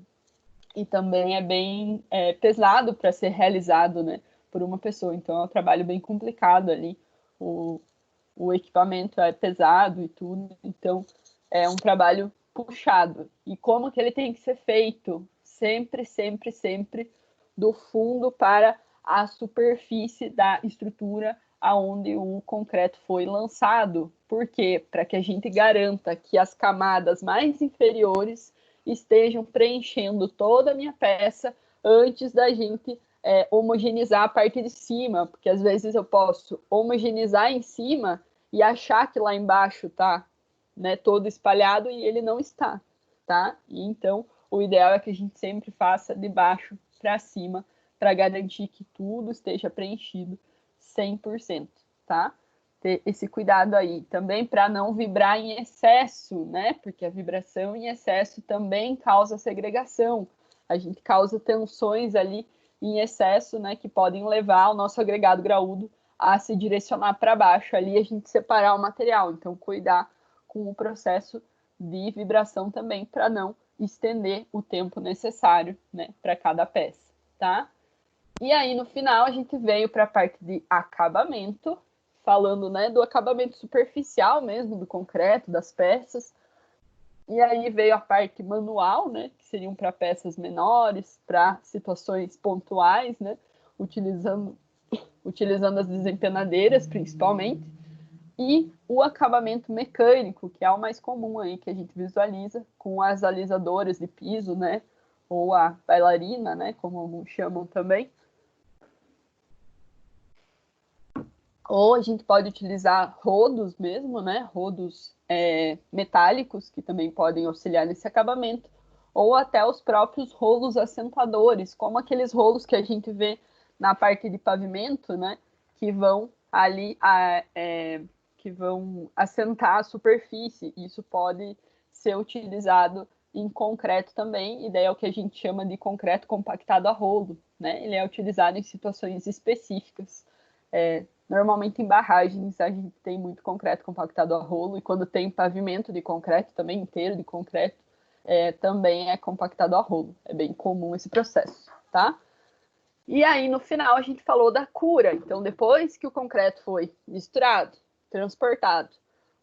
também é bem pesado para ser realizado, né? Por uma pessoa. Então é um trabalho bem complicado ali. O equipamento é pesado e tudo, então é um trabalho puxado. E como que ele tem que ser feito? Sempre, sempre, sempre do fundo para a superfície da estrutura aonde o concreto foi lançado. Por quê? Para que a gente garanta que as camadas mais inferiores estejam preenchendo toda a minha peça antes da gente homogeneizar a parte de cima, porque às vezes eu posso homogeneizar em cima e achar que lá embaixo tá, né, todo espalhado e ele não está, tá? E então o ideal é que a gente sempre faça de baixo para cima para garantir que tudo esteja preenchido 100%, tá? Ter esse cuidado aí também para não vibrar em excesso, né? Porque a vibração em excesso também causa segregação. A gente causa tensões ali em excesso, né, que podem levar o nosso agregado graúdo a se direcionar para baixo ali, a gente separar o material. Então, cuidar com o processo de vibração também para não estender o tempo necessário, né, para cada peça, tá? E aí, no final, a gente veio para a parte de acabamento, falando, né, do acabamento superficial mesmo, do concreto, das peças. E aí veio a parte manual, né, que seriam para peças menores, para situações pontuais, né, utilizando as desempenadeiras, principalmente. E o acabamento mecânico, que é o mais comum aí que a gente visualiza, com as alisadoras de piso, né? Ou a bailarina, né? Como alguns chamam também. Ou a gente pode utilizar rodos mesmo, né? Rodos metálicos, que também podem auxiliar nesse acabamento. Ou até os próprios rolos assentadores, como aqueles rolos que a gente vê na parte de pavimento, né? Que vão ali que vão assentar a superfície. Isso pode ser utilizado em concreto também, e daí é o que a gente chama de concreto compactado a rolo, né? Ele é utilizado em situações específicas. Normalmente em barragens a gente tem muito concreto compactado a rolo, e quando tem pavimento de concreto, também inteiro de concreto, também é compactado a rolo. É bem comum esse processo, tá? E aí, no final, a gente falou da cura. Então, depois que o concreto foi misturado, transportado,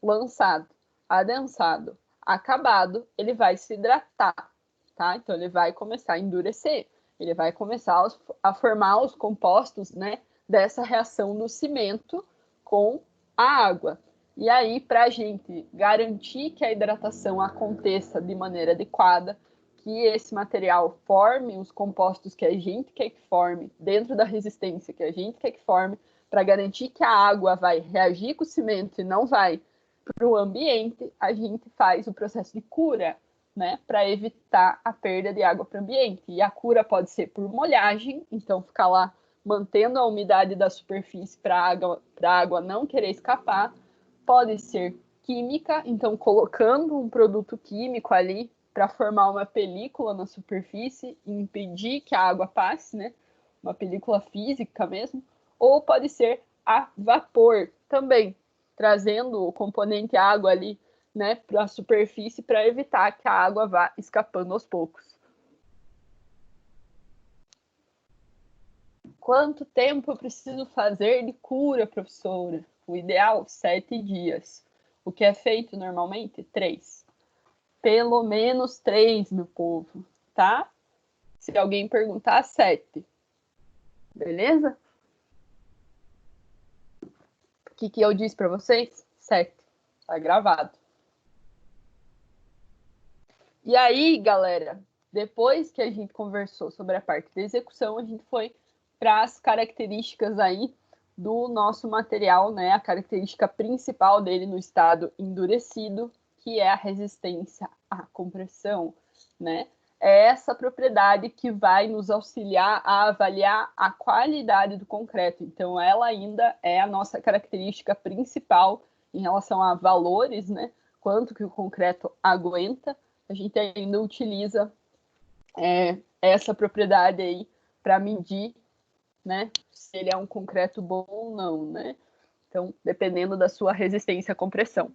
lançado, adensado, acabado, ele vai se hidratar, tá? Então, ele vai começar a endurecer. Ele vai começar a formar os compostos, né, dessa reação do cimento com a água. E aí, para a gente garantir que a hidratação aconteça de maneira adequada, que esse material forme os compostos que a gente quer que forme, dentro da resistência que a gente quer que forme, para garantir que a água vai reagir com o cimento e não vai para o ambiente, a gente faz o processo de cura, né, para evitar a perda de água para o ambiente. E a cura pode ser por molhagem, então ficar lá mantendo a umidade da superfície para a água não querer escapar. Pode ser química, então colocando um produto químico ali para formar uma película na superfície e impedir que a água passe, né? Uma película física mesmo. Ou pode ser a vapor também, trazendo o componente água ali, né, para a superfície para evitar que a água vá escapando aos poucos. Quanto tempo eu preciso fazer de cura, professora? O ideal, 7 dias. O que é feito normalmente? 3. Pelo menos 3, meu povo, tá? Se alguém perguntar, 7. Beleza? O que eu disse para vocês? 7. Tá gravado. E aí, galera, depois que a gente conversou sobre a parte da execução, a gente foi para as características aí do nosso material, né? A característica principal dele no estado endurecido, que é a resistência à compressão, né? É essa propriedade que vai nos auxiliar a avaliar a qualidade do concreto. Então, ela ainda é a nossa característica principal em relação a valores, né? Quanto que o concreto aguenta, a gente ainda utiliza essa propriedade aí para medir, né, se ele é um concreto bom ou não, né? Então, dependendo da sua resistência à compressão.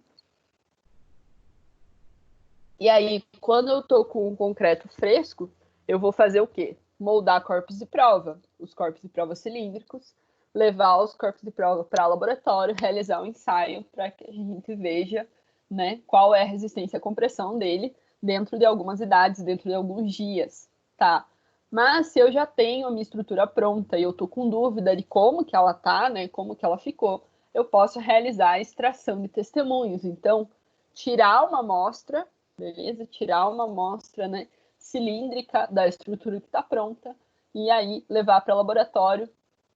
E aí, quando eu estou com um concreto fresco, eu vou fazer o quê? Moldar corpos de prova, os corpos de prova cilíndricos, levar os corpos de prova para o laboratório, realizar um ensaio para que a gente veja, né, qual é a resistência à compressão dele dentro de algumas idades, dentro de alguns dias, tá? Mas se eu já tenho a minha estrutura pronta e eu estou com dúvida de como que ela tá, né, como que ela ficou, eu posso realizar a extração de testemunhos. Então, tirar uma amostra, beleza? Tirar uma amostra, né, cilíndrica da estrutura que está pronta e aí levar para o laboratório,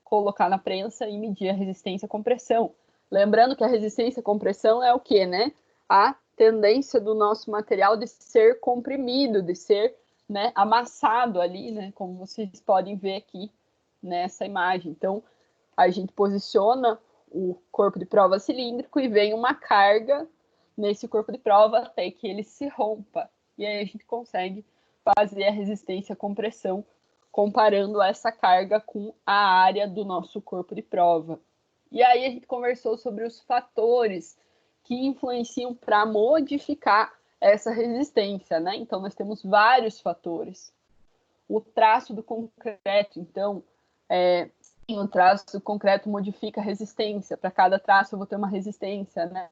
colocar na prensa e medir a resistência à compressão. Lembrando que a resistência à compressão é o quê, né? A tendência do nosso material de ser comprimido, de ser, né, amassado ali, né, como vocês podem ver aqui nessa imagem. Então, a gente posiciona o corpo de prova cilíndrico e vem uma carga nesse corpo de prova até que ele se rompa. E aí a gente consegue fazer a resistência à compressão comparando essa carga com a área do nosso corpo de prova. E aí a gente conversou sobre os fatores que influenciam para modificar essa resistência, né? Então, nós temos vários fatores. O traço do concreto, então, o traço do concreto modifica a resistência. Para cada traço eu vou ter uma resistência, né?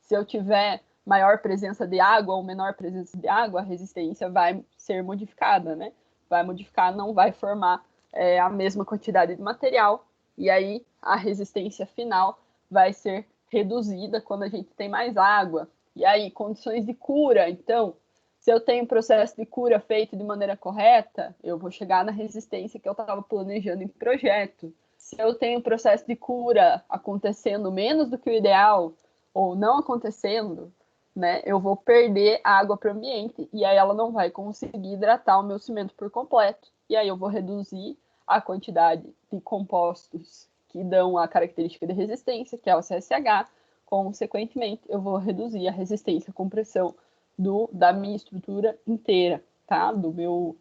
Se eu tiver maior presença de água ou menor presença de água, a resistência vai ser modificada, né? Vai modificar, não vai formar a mesma quantidade de material, e aí a resistência final vai ser reduzida quando a gente tem mais água. E aí, condições de cura. Então, se eu tenho um processo de cura feito de maneira correta, eu vou chegar na resistência que eu estava planejando em projeto. Se eu tenho um processo de cura acontecendo menos do que o ideal, ou não acontecendo, né, eu vou perder água para o ambiente e aí ela não vai conseguir hidratar o meu cimento por completo. E aí eu vou reduzir a quantidade de compostos que dão a característica de resistência, que é o CSH. Consequentemente, eu vou reduzir a resistência à compressão da minha estrutura inteira, tá? Do meu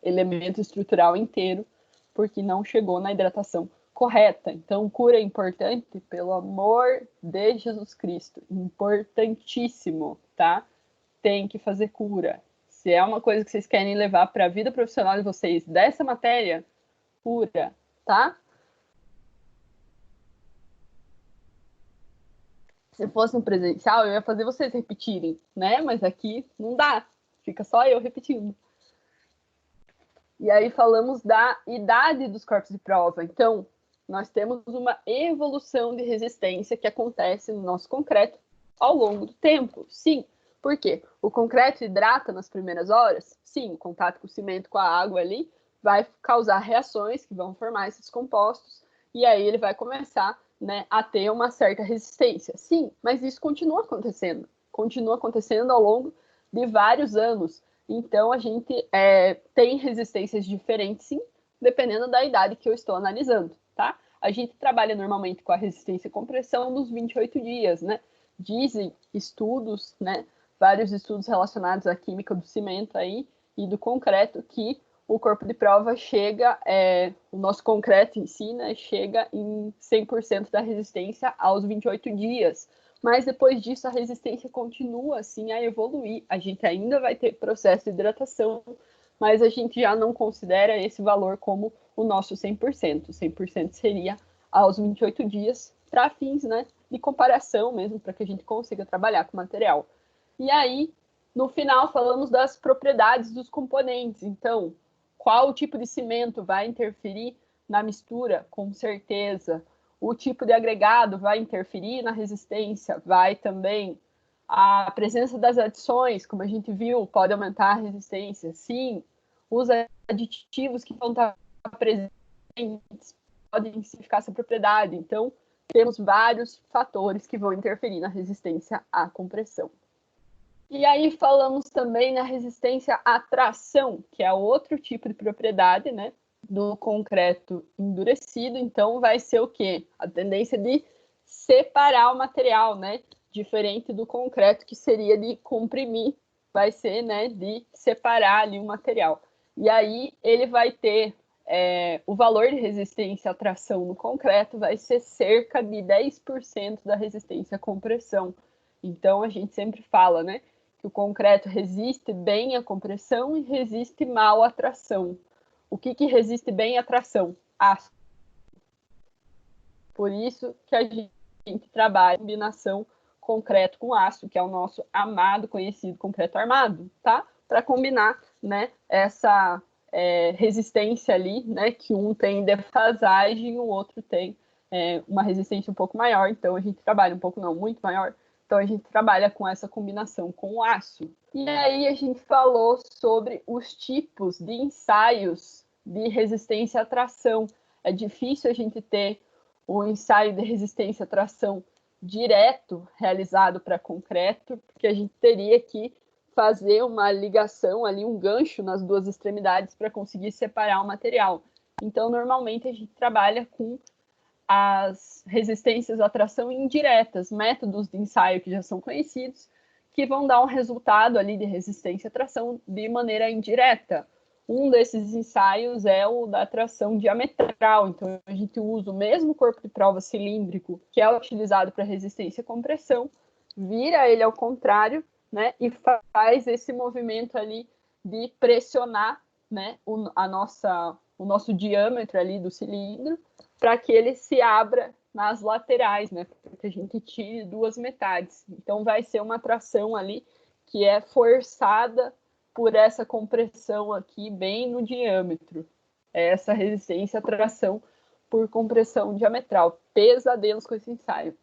elemento estrutural inteiro, porque não chegou na hidratação correta. Então, cura é importante, pelo amor de Jesus Cristo. Importantíssimo, tá? Tem que fazer cura. Se é uma coisa que vocês querem levar para a vida profissional de vocês dessa matéria, cura, tá? Se fosse no presencial, eu ia fazer vocês repetirem, né? Mas aqui não dá. Fica só eu repetindo. E aí falamos da idade dos corpos de prova. Então, nós temos uma evolução de resistência que acontece no nosso concreto ao longo do tempo. Sim. Por quê? O concreto hidrata nas primeiras horas? Sim, o contato com o cimento, com a água ali, vai causar reações que vão formar esses compostos, e aí ele vai começar, né, a ter uma certa resistência. Sim, mas isso continua acontecendo ao longo de vários anos. Então, a gente tem resistências diferentes, sim, dependendo da idade que eu estou analisando, tá? A gente trabalha normalmente com a resistência à compressão nos 28 dias, né? Dizem estudos, né? Vários estudos relacionados à química do cimento aí e do concreto, que o corpo de prova chega, o nosso concreto em si, né? Chega em 100% da resistência aos 28 dias. Mas depois disso a resistência continua assim a evoluir. A gente ainda vai ter processo de hidratação, mas a gente já não considera esse valor como o nosso 100%. O 100% seria aos 28 dias, para fins, né, de comparação mesmo, para que a gente consiga trabalhar com o material. E aí, no final, falamos das propriedades dos componentes. Então, qual o tipo de cimento vai interferir na mistura? Com certeza. O tipo de agregado vai interferir na resistência? Vai também. A presença das adições, como a gente viu, pode aumentar a resistência? Sim. Os aditivos que vão estar presentes podem intensificar essa propriedade. Então, temos vários fatores que vão interferir na resistência à compressão. E aí falamos também na resistência à tração, que é outro tipo de propriedade, né, do concreto endurecido. Então, vai ser o quê? A tendência de separar o material, né? Diferente do concreto, que seria de comprimir, vai ser, né, de separar ali o material. E aí ele vai ter o valor de resistência à tração no concreto vai ser cerca de 10% da resistência à compressão. Então, a gente sempre fala, né, que o concreto resiste bem à compressão e resiste mal à tração. O que resiste bem à tração? Aço. Por isso que a gente trabalha em combinação concreto com aço, que é o nosso amado, conhecido concreto armado, tá? Para combinar, né, essa resistência ali, né, que um tem defasagem e o outro tem uma resistência um pouco maior. Então, a gente trabalha um pouco, não, muito maior. Então, a gente trabalha com essa combinação com o aço. E aí, a gente falou sobre os tipos de ensaios de resistência à tração. É difícil a gente ter o ensaio de resistência à tração direto realizado para concreto, porque a gente teria que fazer uma ligação ali, um gancho nas duas extremidades para conseguir separar o material. Então, normalmente, a gente trabalha com as resistências à tração indiretas, métodos de ensaio que já são conhecidos, que vão dar um resultado ali de resistência à tração de maneira indireta. Um desses ensaios é o da tração diametral. Então, a gente usa o mesmo corpo de prova cilíndrico que é utilizado para resistência à compressão, vira ele ao contrário, né, e faz esse movimento ali de pressionar, né, o nosso diâmetro ali do cilindro para que ele se abra nas laterais, né, para que a gente tire duas metades. Então, vai ser uma tração ali que é forçada por essa compressão aqui bem no diâmetro. Essa resistência à tração por compressão diametral. Pesadelos com esse ensaio.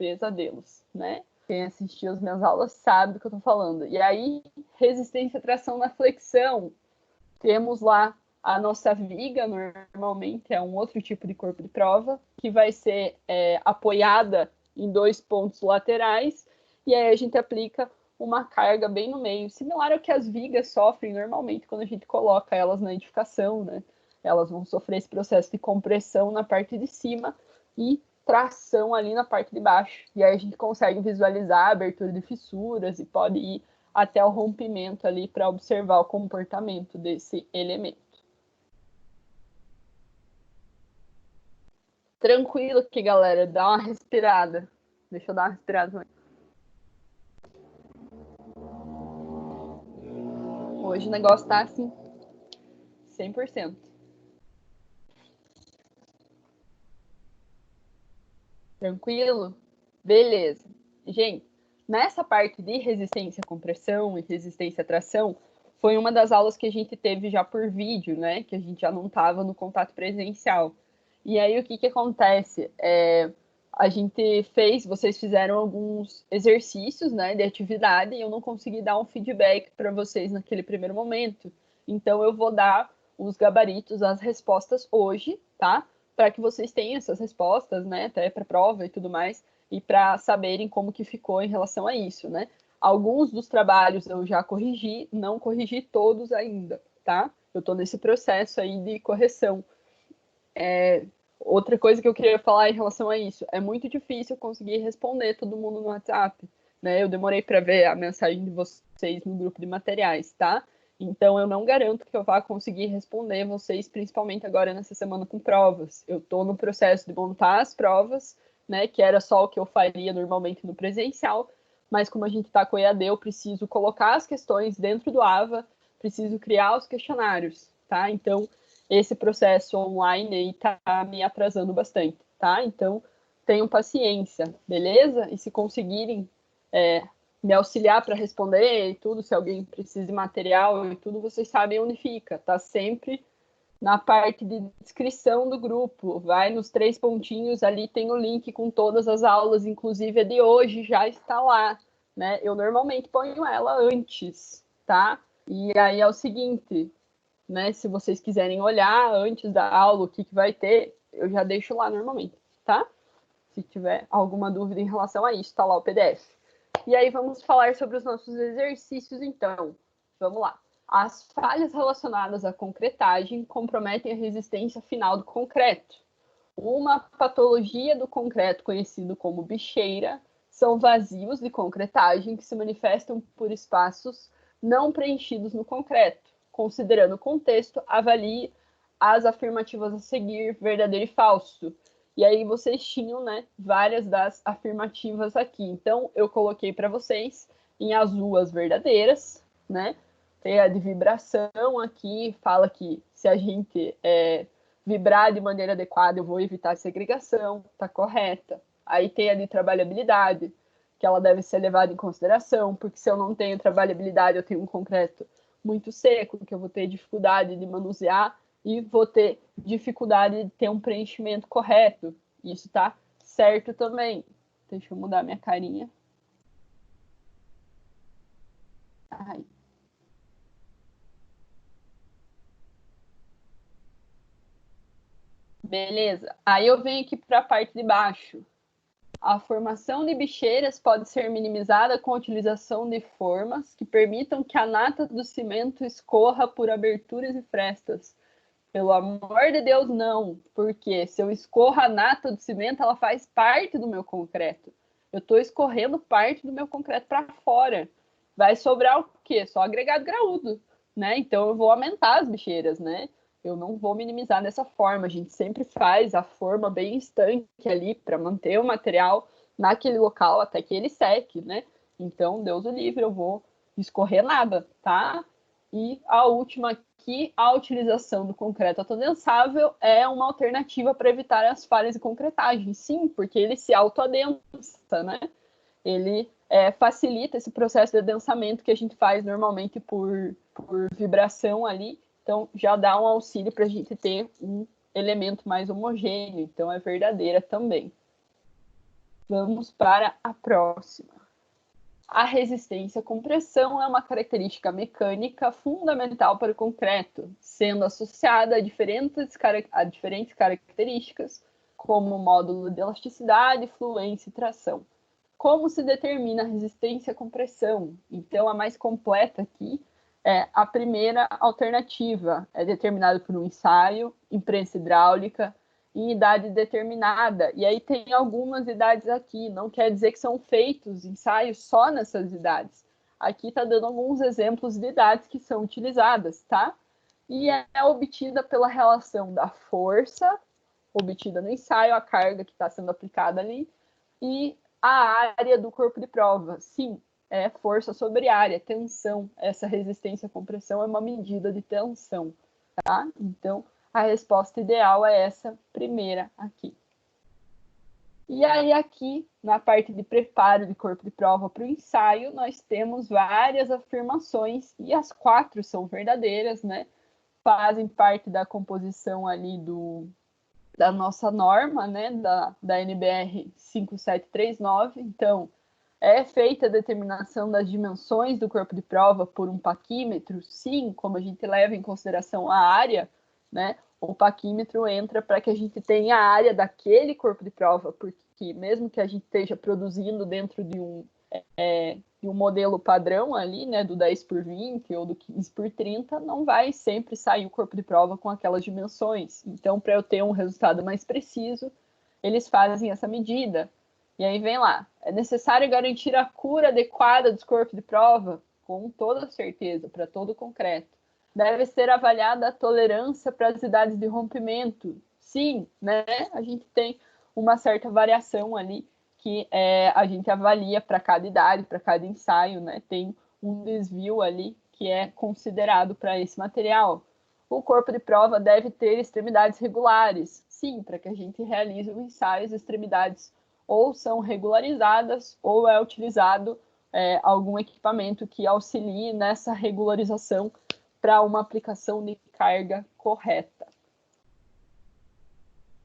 pesadelos, né? Quem assistiu as minhas aulas sabe do que eu tô falando. E aí, resistência à tração na flexão. Temos lá a nossa viga, normalmente é um outro tipo de corpo de prova, que vai ser apoiada em 2 pontos laterais, e aí a gente aplica uma carga bem no meio, similar ao que as vigas sofrem normalmente quando a gente coloca elas na edificação, né? Elas vão sofrer esse processo de compressão na parte de cima e tração ali na parte de baixo. E aí a gente consegue visualizar a abertura de fissuras e pode ir até o rompimento ali para observar o comportamento desse elemento. Tranquilo aqui, galera. Dá uma respirada. Deixa eu dar uma respirada também. Hoje o negócio tá assim, 100%. Tranquilo? Beleza. Gente, nessa parte de resistência à compressão e resistência à tração, foi uma das aulas que a gente teve já por vídeo, né? Que a gente já não estava no contato presencial. E aí, o que que acontece? A gente fez, vocês fizeram alguns exercícios, né, de atividade, e eu não consegui dar um feedback para vocês naquele primeiro momento. Então, eu vou dar os gabaritos, as respostas hoje, tá? Para que vocês tenham essas respostas, né, até para prova e tudo mais, e para saberem como que ficou em relação a isso, né? Alguns dos trabalhos eu já corrigi, não corrigi todos ainda, tá? Eu estou nesse processo aí de correção. Outra coisa que eu queria falar em relação a isso, é muito difícil conseguir responder todo mundo no WhatsApp, né? Eu demorei para ver a mensagem de vocês no grupo de materiais, tá? Então eu não garanto que eu vá conseguir responder vocês, principalmente agora nessa semana com provas. Eu estou no processo de montar as provas, né? Que era só o que eu faria normalmente no presencial, mas como a gente está com EAD, eu preciso colocar as questões dentro do AVA, preciso criar os questionários, tá? Então esse processo online aí tá me atrasando bastante, tá? Então, tenham paciência, beleza? E se conseguirem me auxiliar para responder e tudo, se alguém precisa de material e tudo, vocês sabem onde fica. Tá sempre na parte de descrição do grupo. Vai nos 3 pontinhos, ali tem o link com todas as aulas, inclusive a de hoje já está lá, né? Eu normalmente ponho ela antes, tá? E aí é o seguinte, né? Se vocês quiserem olhar antes da aula o que vai ter, eu já deixo lá normalmente, tá? Se tiver alguma dúvida em relação a isso, tá lá o PDF. E aí vamos falar sobre os nossos exercícios, então. Vamos lá. As falhas relacionadas à concretagem comprometem a resistência final do concreto. Uma patologia do concreto, conhecido como bicheira, são vazios de concretagem que se manifestam por espaços não preenchidos no concreto. Considerando o contexto, avalie as afirmativas a seguir, verdadeiro e falso. E aí vocês tinham, né, várias das afirmativas aqui. Então, eu coloquei para vocês em azul as verdadeiras, né? Tem a de vibração aqui, fala que se a gente vibrar de maneira adequada, eu vou evitar segregação, tá correta. Aí tem a de trabalhabilidade, que ela deve ser levada em consideração, porque se eu não tenho trabalhabilidade, eu tenho um concreto muito seco, que eu vou ter dificuldade de manusear e vou ter dificuldade de ter um preenchimento correto. Isso tá certo também. Deixa eu mudar minha carinha. Ai. Beleza. Aí eu venho aqui para a parte de baixo. A formação de bicheiras pode ser minimizada com a utilização de formas que permitam que a nata do cimento escorra por aberturas e frestas. Pelo amor de Deus, não. Porque se eu escorro a nata do cimento, ela faz parte do meu concreto. Eu estou escorrendo parte do meu concreto para fora. Vai sobrar o quê? Só agregado graúdo, né? Então eu vou aumentar as bicheiras, né? Eu não vou minimizar dessa forma. A gente sempre faz a forma bem estanque ali para manter o material naquele local até que ele seque, né? Então, Deus o livre, eu vou escorrer nada, tá? E a última aqui, a utilização do concreto autoadensável é uma alternativa para evitar as falhas de concretagem. Sim, porque ele se autoadensa, né? Ele facilita esse processo de adensamento que a gente faz normalmente por vibração ali. Então, já dá um auxílio para a gente ter um elemento mais homogêneo. Então, é verdadeira também. Vamos para a próxima. A resistência à compressão é uma característica mecânica fundamental para o concreto, sendo associada a diferentes características, como módulo de elasticidade, fluência e tração. Como se determina a resistência à compressão? Então, a mais completa aqui é a primeira alternativa, é determinada por um ensaio, imprensa hidráulica, em idade determinada. E aí tem algumas idades aqui, não quer dizer que são feitos ensaios só nessas idades. Aqui está dando alguns exemplos de idades que são utilizadas, tá? E é obtida pela relação da força obtida no ensaio, a carga que está sendo aplicada ali, e a área do corpo de prova. Sim, é força sobre área, tensão. Essa resistência à compressão é uma medida de tensão, tá? Então, a resposta ideal é essa primeira aqui. E aí aqui, na parte de preparo de corpo de prova para o ensaio, nós temos várias afirmações, e as 4 são verdadeiras, né? Fazem parte da composição ali da nossa norma, né? Da NBR 5739. Então, é feita a determinação das dimensões do corpo de prova por um paquímetro? Sim, como a gente leva em consideração a área, né? O paquímetro entra para que a gente tenha a área daquele corpo de prova, porque mesmo que a gente esteja produzindo dentro de um modelo padrão ali, né, do 10 por 20 ou do 15 por 30, não vai sempre sair o corpo de prova com aquelas dimensões. Então, para eu ter um resultado mais preciso, eles fazem essa medida. E aí vem lá, é necessário garantir a cura adequada dos corpos de prova? Com toda certeza, para todo o concreto. Deve ser avaliada a tolerância para as idades de rompimento. Sim, né? A gente tem uma certa variação ali que a gente avalia para cada idade, para cada ensaio, né? Tem um desvio ali que é considerado para esse material. O corpo de prova deve ter extremidades regulares. Sim, para que a gente realize o ensaio, as extremidades ou são regularizadas ou é utilizado algum equipamento que auxilie nessa regularização para uma aplicação de carga correta.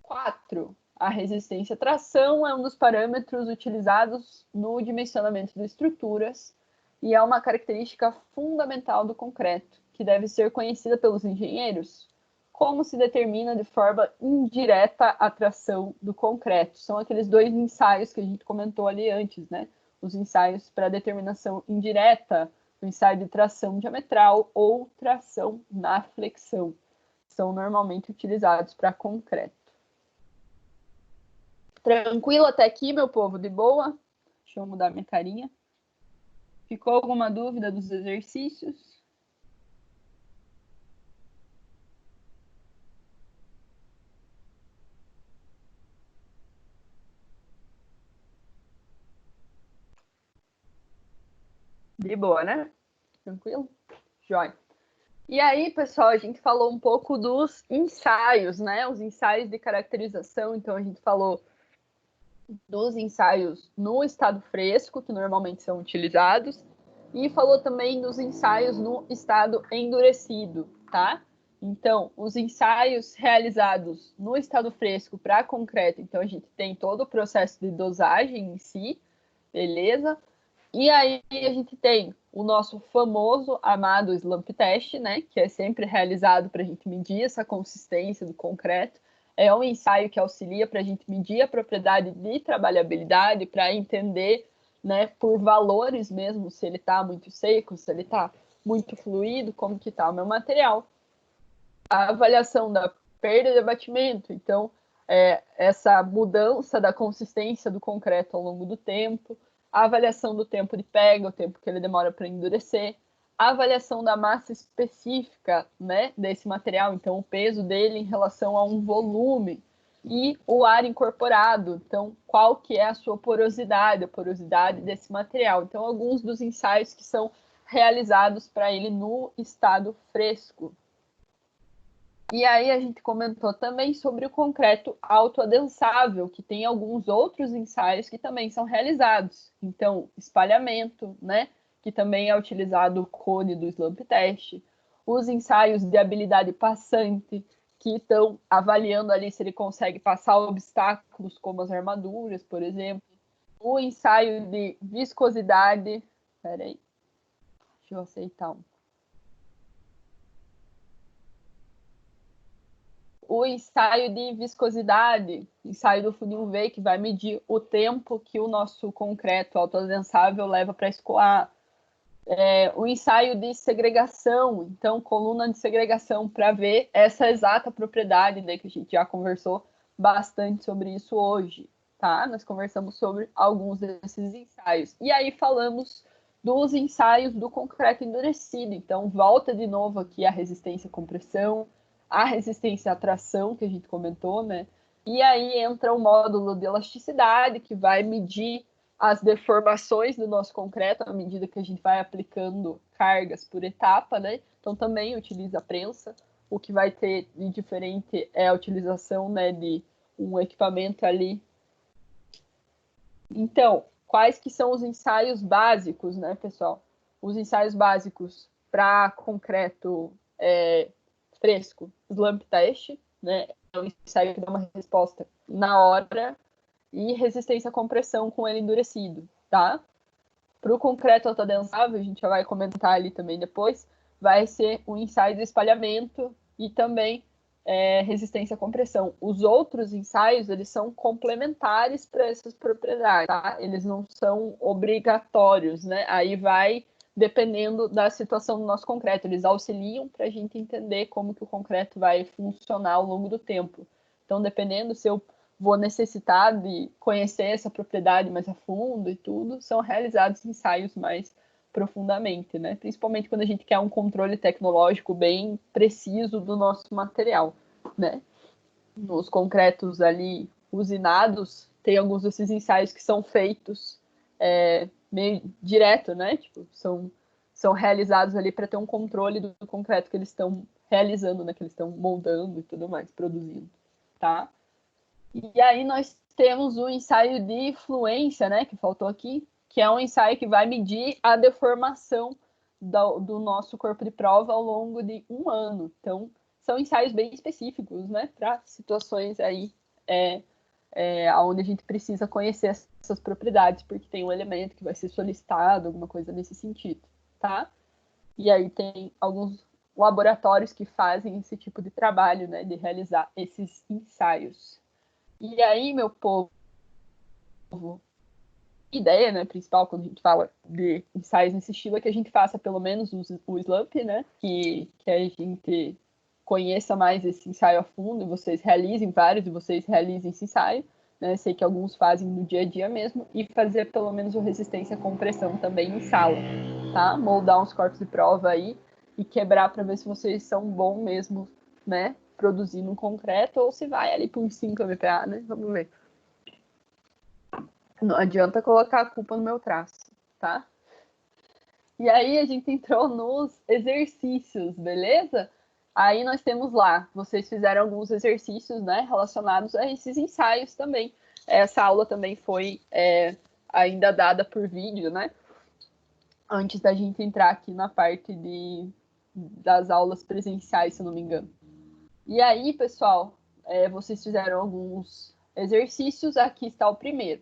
4. A resistência à tração é um dos parâmetros utilizados no dimensionamento de estruturas e é uma característica fundamental do concreto, que deve ser conhecida pelos engenheiros. Como se determina de forma indireta a tração do concreto? São aqueles 2 ensaios que a gente comentou ali antes, né? Os ensaios para determinação indireta, o ensaio de tração diametral ou tração na flexão. São normalmente utilizados para concreto. Tranquilo até aqui, meu povo? De boa? Deixa eu mudar minha carinha. Ficou alguma dúvida dos exercícios? De boa, né? Tranquilo? Jóia. E aí, pessoal, a gente falou um pouco dos ensaios, né? Os ensaios de caracterização. Então, a gente falou dos ensaios no estado fresco, que normalmente são utilizados, e falou também dos ensaios no estado endurecido, tá? Então, os ensaios realizados no estado fresco para concreto, então a gente tem todo o processo de dosagem em si, beleza? E aí a gente tem o nosso famoso, amado slump test, né? Que é sempre realizado para a gente medir essa consistência do concreto. É um ensaio que auxilia para a gente medir a propriedade de trabalhabilidade, para entender, né, por valores mesmo, se ele está muito seco, se ele está muito fluido, como que está o meu material. A avaliação da perda de abatimento, então, essa mudança da consistência do concreto ao longo do tempo, a avaliação do tempo de pega, o tempo que ele demora para endurecer, a avaliação da massa específica, né, desse material, então o peso dele em relação a um volume, e o ar incorporado, então qual que é a sua porosidade, a porosidade desse material. Então, alguns dos ensaios que são realizados para ele no estado fresco. E aí a gente comentou também sobre o concreto autoadensável, que tem alguns outros ensaios que também são realizados. Então, espalhamento, né, que também é utilizado o cone do slump test, os ensaios de habilidade passante, que estão avaliando ali se ele consegue passar obstáculos como as armaduras, por exemplo. o ensaio de viscosidade. Espera aí, deixa eu aceitar um. O ensaio de viscosidade, ensaio do funil V, que vai medir o tempo que o nosso concreto autoadensável leva para escoar. O ensaio de segregação, então, coluna de segregação, para ver essa exata propriedade, né, que a gente já conversou bastante sobre isso hoje, tá? Nós conversamos sobre alguns desses ensaios. E aí falamos dos ensaios do concreto endurecido. Então, volta de novo aqui a resistência à compressão, a resistência à tração, que a gente comentou, né? E aí entra o módulo de elasticidade, que vai medir as deformações do nosso concreto à medida que a gente vai aplicando cargas por etapa, né? Então também utiliza a prensa. O que vai ter de diferente é a utilização, né, de um equipamento ali. Então, quais que são os ensaios básicos, né, pessoal? Os ensaios básicos para concreto fresco, slump test, né? É um ensaio que dá uma resposta na hora, e resistência à compressão com ele endurecido, tá? Para o concreto autoadensável, a gente já vai comentar ali também depois, vai ser o ensaio de espalhamento e também resistência à compressão. Os outros ensaios, eles são complementares para essas propriedades, tá? Eles não são obrigatórios, né? Aí vai dependendo da situação do nosso concreto. Eles auxiliam para a gente entender como que o concreto vai funcionar ao longo do tempo. Então, dependendo se eu vou necessitar de conhecer essa propriedade mais a fundo e tudo, são realizados ensaios mais profundamente, né? Principalmente quando a gente quer um controle tecnológico bem preciso do nosso material, né? Nos concretos ali usinados, tem alguns desses ensaios que são feitos meio direto, né? Tipo, são realizados ali para ter um controle do concreto que eles estão realizando, né? Que eles estão moldando e tudo mais, produzindo, tá? E aí nós temos o ensaio de fluência, né, que faltou aqui, que é um ensaio que vai medir a deformação do nosso corpo de prova ao longo de um ano. Então, são ensaios bem específicos, né, para situações aí onde a gente precisa conhecer essas propriedades, porque tem um elemento que vai ser solicitado, alguma coisa nesse sentido, tá? E aí tem alguns laboratórios que fazem esse tipo de trabalho, né, de realizar esses ensaios. E aí, meu povo, ideia, né, principal quando a gente fala de ensaios nesse estilo é que a gente faça pelo menos o slump, né, que a gente conheça mais esse ensaio a fundo, e vocês realizem vários, e vocês realizem esse ensaio, né, sei que alguns fazem no dia a dia mesmo, e fazer pelo menos o resistência à compressão também em sala, tá? Moldar uns corpos de prova aí e quebrar para ver se vocês são bons mesmo, né, produzindo um concreto, ou se vai ali para uns 5 MPa, né? Vamos ver. Não adianta colocar a culpa no meu traço, tá? E aí a gente entrou nos exercícios, beleza? Aí nós temos lá, vocês fizeram alguns exercícios, né, relacionados a esses ensaios também. Essa aula também foi ainda dada por vídeo, né? Antes da gente entrar aqui na parte das aulas presenciais, se eu não me engano. E aí, pessoal, vocês fizeram alguns exercícios, aqui está o primeiro.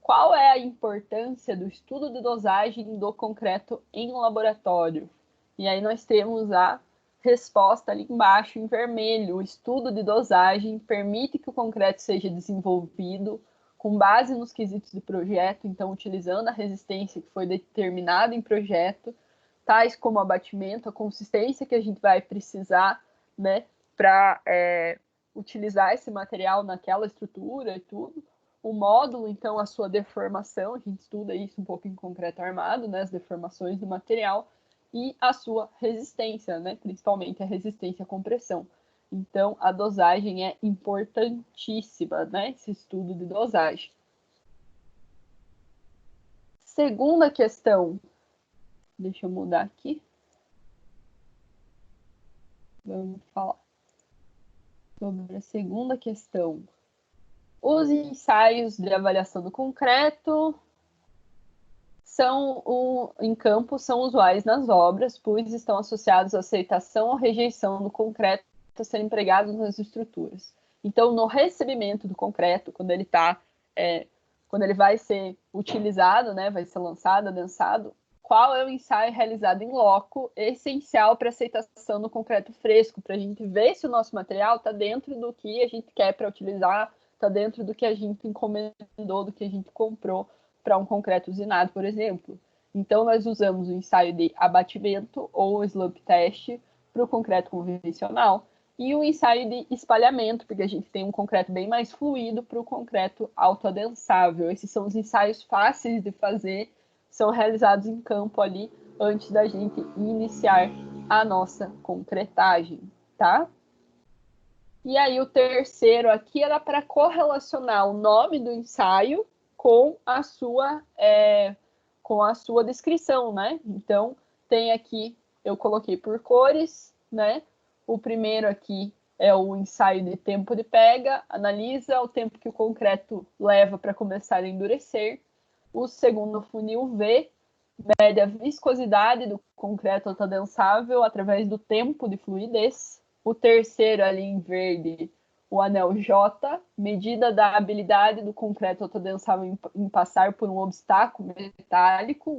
Qual é a importância do estudo de dosagem do concreto em laboratório? E aí nós temos a resposta ali embaixo, em vermelho. O estudo de dosagem permite que o concreto seja desenvolvido com base nos quesitos do projeto, então utilizando a resistência que foi determinada em projeto, tais como abatimento, a consistência que a gente vai precisar, né, para utilizar esse material naquela estrutura e tudo. O módulo, então, a sua deformação, a gente estuda isso um pouco em concreto armado, né, as deformações do material, e a sua resistência, né, principalmente a resistência à compressão. Então, a dosagem é importantíssima, né, esse estudo de dosagem. Segunda questão, deixa eu mudar aqui. Vamos falar sobre a segunda questão. Os ensaios de avaliação do concreto em campo são usuais nas obras, pois estão associados à aceitação ou rejeição do concreto a ser empregado nas estruturas. Então, no recebimento do concreto, quando quando ele vai ser utilizado, né, vai ser lançado, adensado, qual é o ensaio realizado em loco essencial para aceitação do concreto fresco, para a gente ver se o nosso material está dentro do que a gente quer para utilizar, está dentro do que a gente encomendou, do que a gente comprou para um concreto usinado, por exemplo. Então, nós usamos o ensaio de abatimento ou slump test para o concreto convencional e o ensaio de espalhamento, porque a gente tem um concreto bem mais fluido para o concreto autoadensável. Esses são os ensaios fáceis de fazer, são realizados em campo ali antes da gente iniciar a nossa concretagem, tá? E aí o terceiro aqui era para correlacionar o nome do ensaio com a sua descrição, né? Então, tem aqui, eu coloquei por cores, né? O primeiro aqui é o ensaio de tempo de pega, analisa o tempo que o concreto leva para começar a endurecer. O segundo, funil V, mede a viscosidade do concreto autoadensável através do tempo de fluidez. O terceiro, ali em verde, o anel J, medida da habilidade do concreto autoadensável em passar por um obstáculo metálico,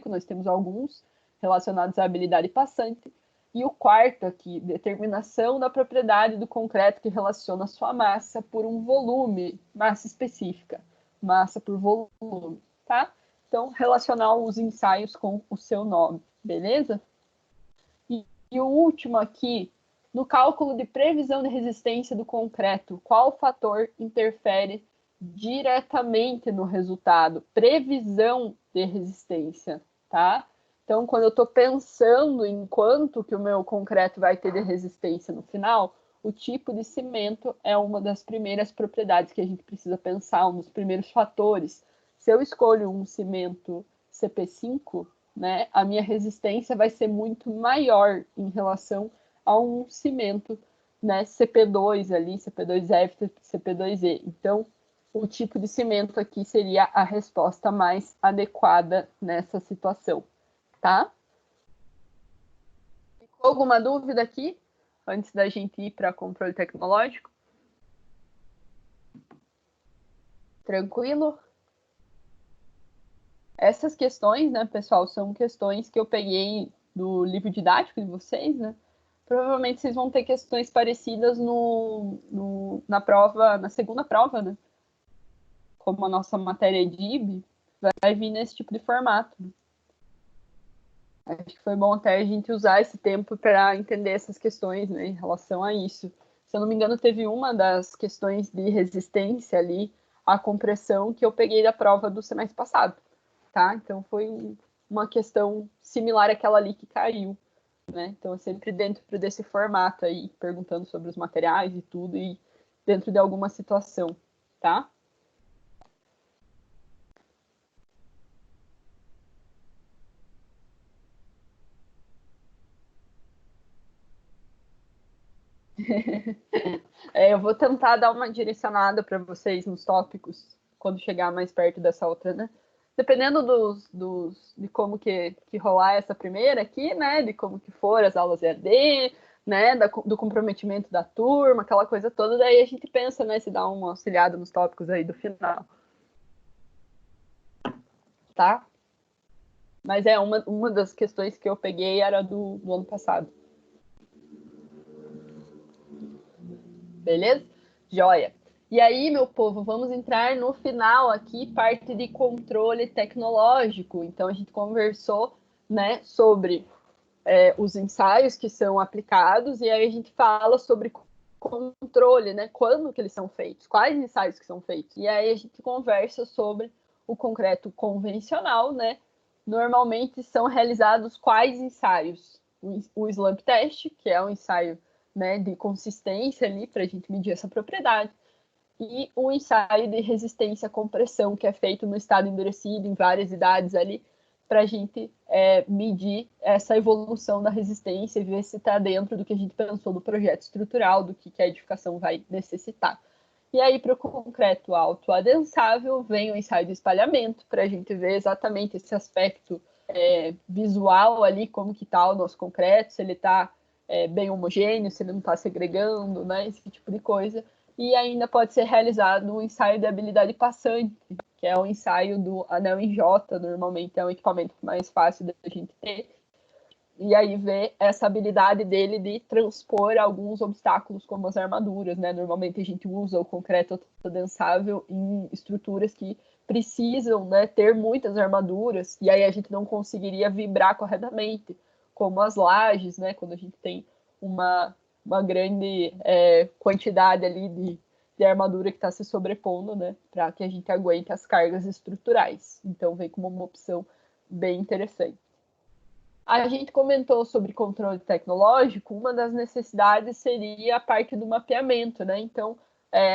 nós temos alguns relacionados à habilidade passante. E o quarto aqui, determinação da propriedade do concreto que relaciona sua massa por um volume, massa específica, massa por volume, tá? Então, relacionar os ensaios com o seu nome, beleza? E o último aqui, no cálculo de previsão de resistência do concreto, qual fator interfere diretamente no resultado? Previsão de resistência, tá? Então, quando eu estou pensando em quanto que o meu concreto vai ter de resistência no final, o tipo de cimento é uma das primeiras propriedades que a gente precisa pensar, um dos primeiros fatores. Se eu escolho um cimento CP5, né, a minha resistência vai ser muito maior em relação a um cimento, né, CP2 ali, CP2F, CP2E. Então, o tipo de cimento aqui seria a resposta mais adequada nessa situação, tá? Ficou alguma dúvida aqui, antes da gente ir para controle tecnológico? Tranquilo? Essas questões, né, pessoal, são questões que eu peguei do livro didático de vocês, né? Provavelmente vocês vão ter questões parecidas na prova, na segunda prova, né? Como a nossa matéria é DIB, vai vir nesse tipo de formato. Né? Acho que foi bom até a gente usar esse tempo para entender essas questões, né, em relação a isso. Se eu não me engano, teve uma das questões de resistência ali à compressão que eu peguei da prova do semestre passado. Tá? Então, foi uma questão similar àquela ali que caiu, né? Então, sempre dentro desse formato aí, perguntando sobre os materiais e tudo, e dentro de alguma situação, tá? Eu vou tentar dar uma direcionada para vocês nos tópicos, quando chegar mais perto dessa outra, né? Dependendo de como que rolar essa primeira aqui, né? De como que for as aulas EAD, né? Do comprometimento da turma, aquela coisa toda, daí a gente pensa, né? Se dá uma auxiliada nos tópicos aí do final. Tá? Mas uma das questões que eu peguei era do ano passado. Beleza? Joia. E aí, meu povo, vamos entrar no final aqui, parte de controle tecnológico. Então, a gente conversou, né, sobre os ensaios que são aplicados, e aí a gente fala sobre controle, né, quando que eles são feitos, quais ensaios que são feitos. E aí a gente conversa sobre o concreto convencional, né, normalmente são realizados quais ensaios? O slump test, que é um ensaio, né, de consistência ali para a gente medir essa propriedade, e o ensaio de resistência à compressão, que é feito no estado endurecido, em várias idades ali, para a gente medir essa evolução da resistência e ver se está dentro do que a gente pensou do projeto estrutural, do que a edificação vai necessitar. E aí, para o concreto autoadensável, vem o ensaio de espalhamento, para a gente ver exatamente esse aspecto visual ali, como que está o nosso concreto, se ele está bem homogêneo, se ele não está segregando, né, esse tipo de coisa. e ainda pode ser realizado um ensaio de habilidade passante, que é o ensaio do anel em J, normalmente é um equipamento mais fácil da gente ter, e aí ver essa habilidade dele de transpor alguns obstáculos, como as armaduras, né? Normalmente a gente usa o concreto autodensável em estruturas que precisam, né, ter muitas armaduras, e aí a gente não conseguiria vibrar corretamente, como as lajes, né? Quando a gente tem uma grande quantidade ali de armadura que está se sobrepondo, né? Para que a gente aguente as cargas estruturais. Então vem como uma opção bem interessante. A gente comentou sobre controle tecnológico, uma das necessidades seria a parte do mapeamento, né? Então,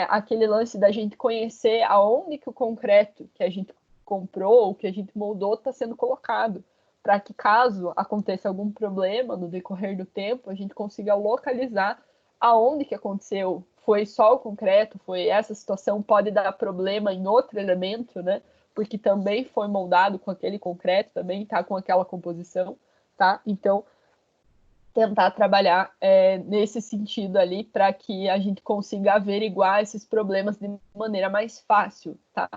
aquele lance da gente conhecer aonde que o concreto que a gente comprou ou que a gente moldou está sendo colocado, para que caso aconteça algum problema no decorrer do tempo, a gente consiga localizar aonde que aconteceu. Foi só o concreto, foi essa situação, pode dar problema em outro elemento, né? Porque também foi moldado com aquele concreto, também está com aquela composição. Tá? Então, tentar trabalhar nesse sentido ali para que a gente consiga averiguar esses problemas de maneira mais fácil, tá?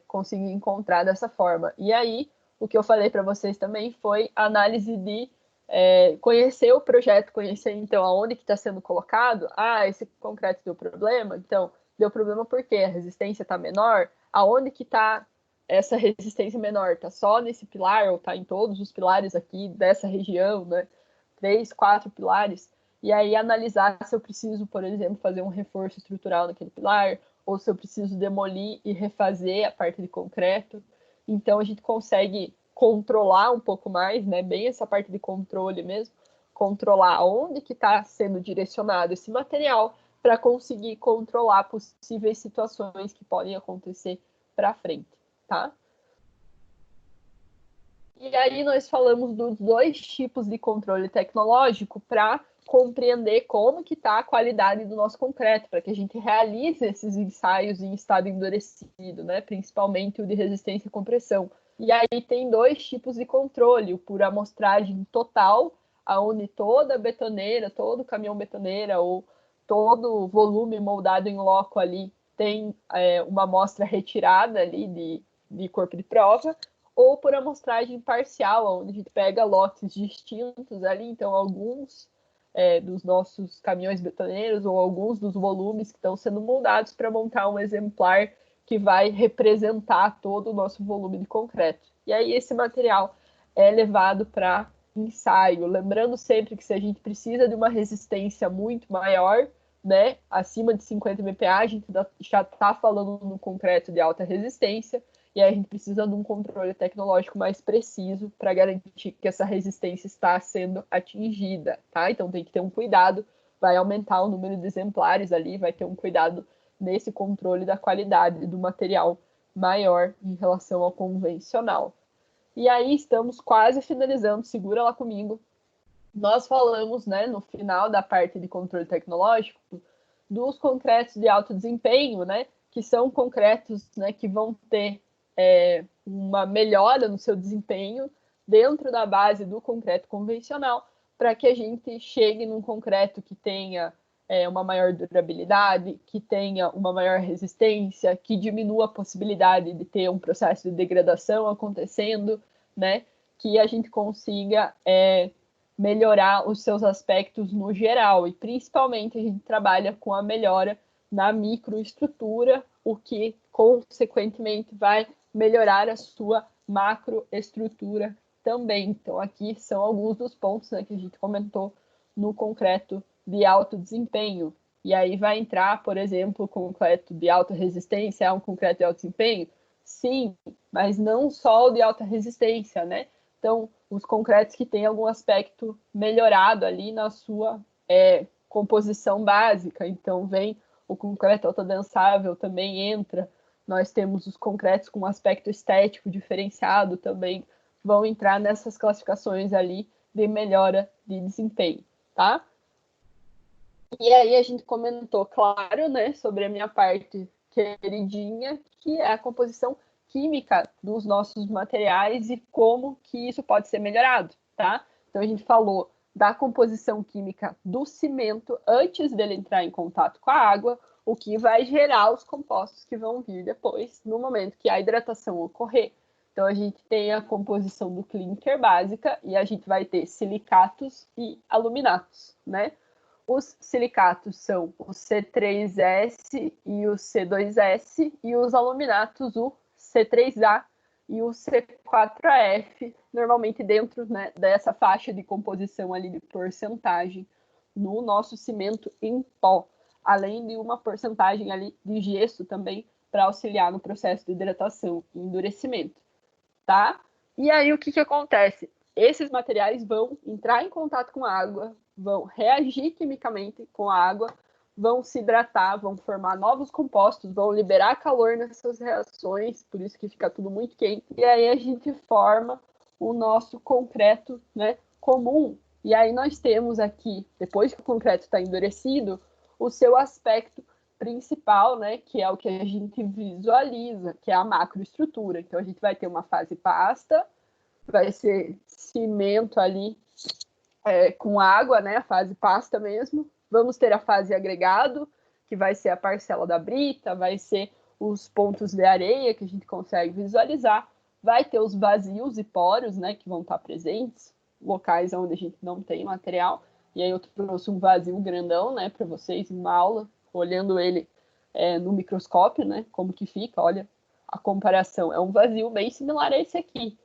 Conseguir encontrar dessa forma. E aí, o que eu falei para vocês também foi a análise de conhecer o projeto, conhecer então aonde que está sendo colocado. Ah, esse concreto deu problema, então deu problema porque a resistência está menor. Aonde que está essa resistência menor? Está só nesse pilar ou está em todos os pilares aqui dessa região, né? 3, 4 pilares. E aí analisar se eu preciso, por exemplo, fazer um reforço estrutural naquele pilar, ou se eu preciso demolir e refazer a parte de concreto. Então a gente consegue controlar um pouco mais, né? Bem essa parte de controle mesmo, controlar onde que está sendo direcionado esse material para conseguir controlar possíveis situações que podem acontecer para frente, tá? E aí nós falamos dos dois tipos de controle tecnológico para compreender como que está a qualidade do nosso concreto, para que a gente realize esses ensaios em estado endurecido, né? Principalmente o de resistência e compressão. E aí tem dois tipos de controle, o por amostragem total, aonde toda betoneira, todo caminhão betoneira ou todo volume moldado em loco ali tem uma amostra retirada ali de corpo de prova, ou por amostragem parcial, onde a gente pega lotes distintos ali, então alguns dos nossos caminhões betoneiros ou alguns dos volumes que estão sendo moldados para montar um exemplar que vai representar todo o nosso volume de concreto. E aí esse material é levado para ensaio, lembrando sempre que se a gente precisa de uma resistência muito maior, né, acima de 50 MPa, a gente já está falando no concreto de alta resistência, e aí a gente precisa de um controle tecnológico mais preciso para garantir que essa resistência está sendo atingida, tá? Então tem que ter um cuidado, vai aumentar o número de exemplares ali, vai ter um cuidado nesse controle da qualidade do material maior em relação ao convencional. E aí estamos quase finalizando, segura lá comigo. Nós falamos, né, no final da parte de controle tecnológico, dos concretos de alto desempenho, né, que são concretos, né, que vão ter uma melhora no seu desempenho dentro da base do concreto convencional, para que a gente chegue num concreto que tenha uma maior durabilidade, que tenha uma maior resistência, que diminua a possibilidade de ter um processo de degradação acontecendo, né, que a gente consiga melhorar os seus aspectos no geral, e principalmente a gente trabalha com a melhora na microestrutura, o que consequentemente vai melhorar a sua macroestrutura também. Então aqui são alguns dos pontos, né, que a gente comentou no concreto de alto desempenho. E aí vai entrar, por exemplo, o concreto de alta resistência, é um concreto de alto desempenho? Sim, mas não só o de alta resistência, né? Então, os concretos que têm algum aspecto melhorado ali na sua composição básica. Então, vem o concreto autodensável, também entra. Nós temos os concretos com aspecto estético diferenciado também, vão entrar nessas classificações ali de melhora de desempenho, tá? E aí a gente comentou, claro, né, sobre a minha parte queridinha, que é a composição química dos nossos materiais e como que isso pode ser melhorado, tá? Então a gente falou da composição química do cimento antes dele entrar em contato com a água, o que vai gerar os compostos que vão vir depois, no momento que a hidratação ocorrer. Então, a gente tem a composição do clinker básica e a gente vai ter silicatos e aluminatos, né? Os silicatos são o C3S e o C2S, e os aluminatos o C3A e o C4AF, normalmente dentro, né, dessa faixa de composição ali de porcentagem no nosso cimento em pó, além de uma porcentagem ali de gesso também para auxiliar no processo de hidratação e endurecimento, tá? E aí o que acontece? Esses materiais vão entrar em contato com a água, vão reagir quimicamente com a água, vão se hidratar, vão formar novos compostos, vão liberar calor nessas reações, por isso que fica tudo muito quente. E aí a gente forma o nosso concreto, né, comum. E aí nós temos aqui, depois que o concreto está endurecido, o seu aspecto principal, né, que é o que a gente visualiza, que é a macroestrutura. Então a gente vai ter uma fase pasta, vai ser cimento ali com água, né, a fase pasta mesmo. Vamos ter a fase agregado, que vai ser a parcela da brita, vai ser os pontos de areia que a gente consegue visualizar, vai ter os vazios e poros, né, que vão estar presentes, locais onde a gente não tem material. E aí eu trouxe um vazio grandão, né, para vocês em uma aula, olhando ele no microscópio, né, como que fica, olha a comparação. É um vazio bem similar a esse aqui,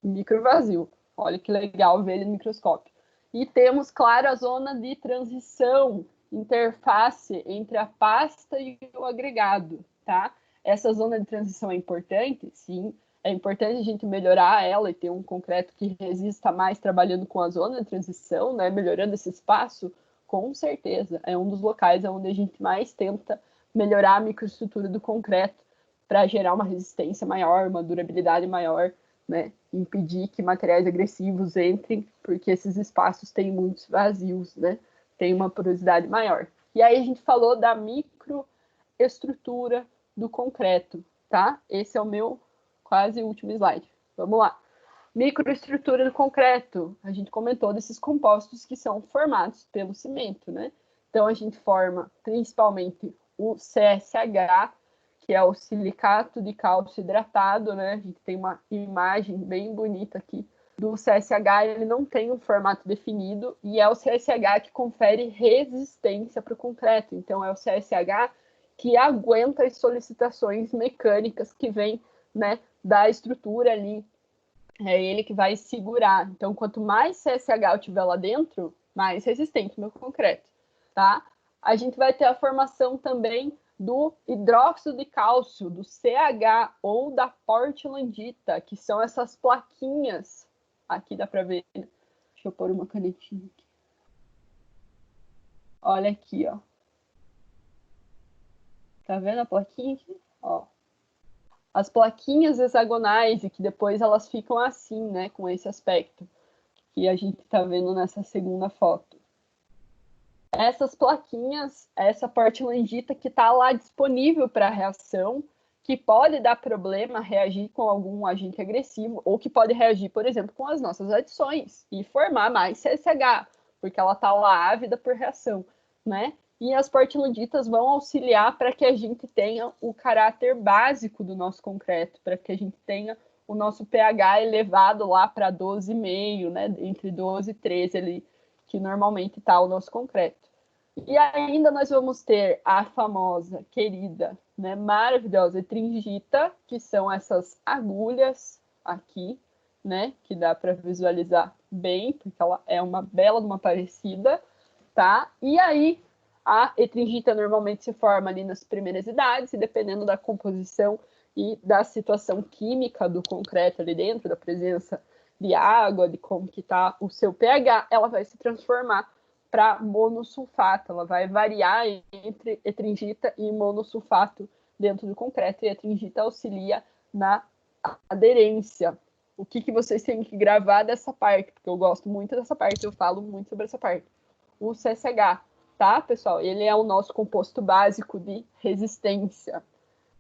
micro vazio. Olha que legal ver ele no microscópio. E temos, claro, a zona de transição, interface entre a pasta e o agregado, tá? Essa zona de transição é importante, sim. É importante a gente melhorar ela e ter um concreto que resista mais trabalhando com a zona de transição, né? Melhorando esse espaço, com certeza. É um dos locais onde a gente mais tenta melhorar a microestrutura do concreto para gerar uma resistência maior, uma durabilidade maior, né? Impedir que materiais agressivos entrem, porque esses espaços têm muitos vazios, né? Tem uma porosidade maior. E aí a gente falou da microestrutura do concreto, tá? Esse é o meu quase último slide. Vamos lá. Microestrutura do concreto. A gente comentou desses compostos que são formados pelo cimento, né? Então a gente forma principalmente o CSH, que é o silicato de cálcio hidratado, né? A gente tem uma imagem bem bonita aqui do CSH, ele não tem um formato definido, e é o CSH que confere resistência para o concreto. Então, é o CSH que aguenta as solicitações mecânicas que vêm, né, da estrutura ali. É ele que vai segurar. Então, quanto mais CSH eu tiver lá dentro, mais resistente o meu concreto, tá? A gente vai ter a formação também do hidróxido de cálcio, do CH ou da portlandita, que são essas plaquinhas. Aqui dá para ver. Deixa eu pôr uma canetinha aqui. Olha aqui, ó. Tá vendo a plaquinha aqui? Ó. As plaquinhas hexagonais, e que depois elas ficam assim, né, com esse aspecto que a gente tá vendo nessa segunda foto. Essas plaquinhas, essa portlandita que está lá disponível para reação, que pode dar problema, reagir com algum agente agressivo, ou que pode reagir, por exemplo, com as nossas adições e formar mais CSH, porque ela está lá ávida por reação, né? E as portlanditas vão auxiliar para que a gente tenha o caráter básico do nosso concreto, para que a gente tenha o nosso pH elevado lá para 12,5, né? Entre 12 e 13 ali, que normalmente está o nosso concreto. E ainda nós vamos ter a famosa, querida, né, maravilhosa etringita, que são essas agulhas aqui, né, que dá para visualizar bem, porque ela é uma bela de uma parecida, tá? E aí a etringita normalmente se forma ali nas primeiras idades, e dependendo da composição e da situação química do concreto ali dentro, da presença de água, de como que está o seu pH, ela vai se transformar para monossulfato. Ela vai variar entre etringita e monossulfato dentro do concreto, e a etringita auxilia na aderência. O que vocês têm que gravar dessa parte, porque eu gosto muito dessa parte, eu falo muito sobre essa parte. O CSH, tá, pessoal? Ele é o nosso composto básico de resistência.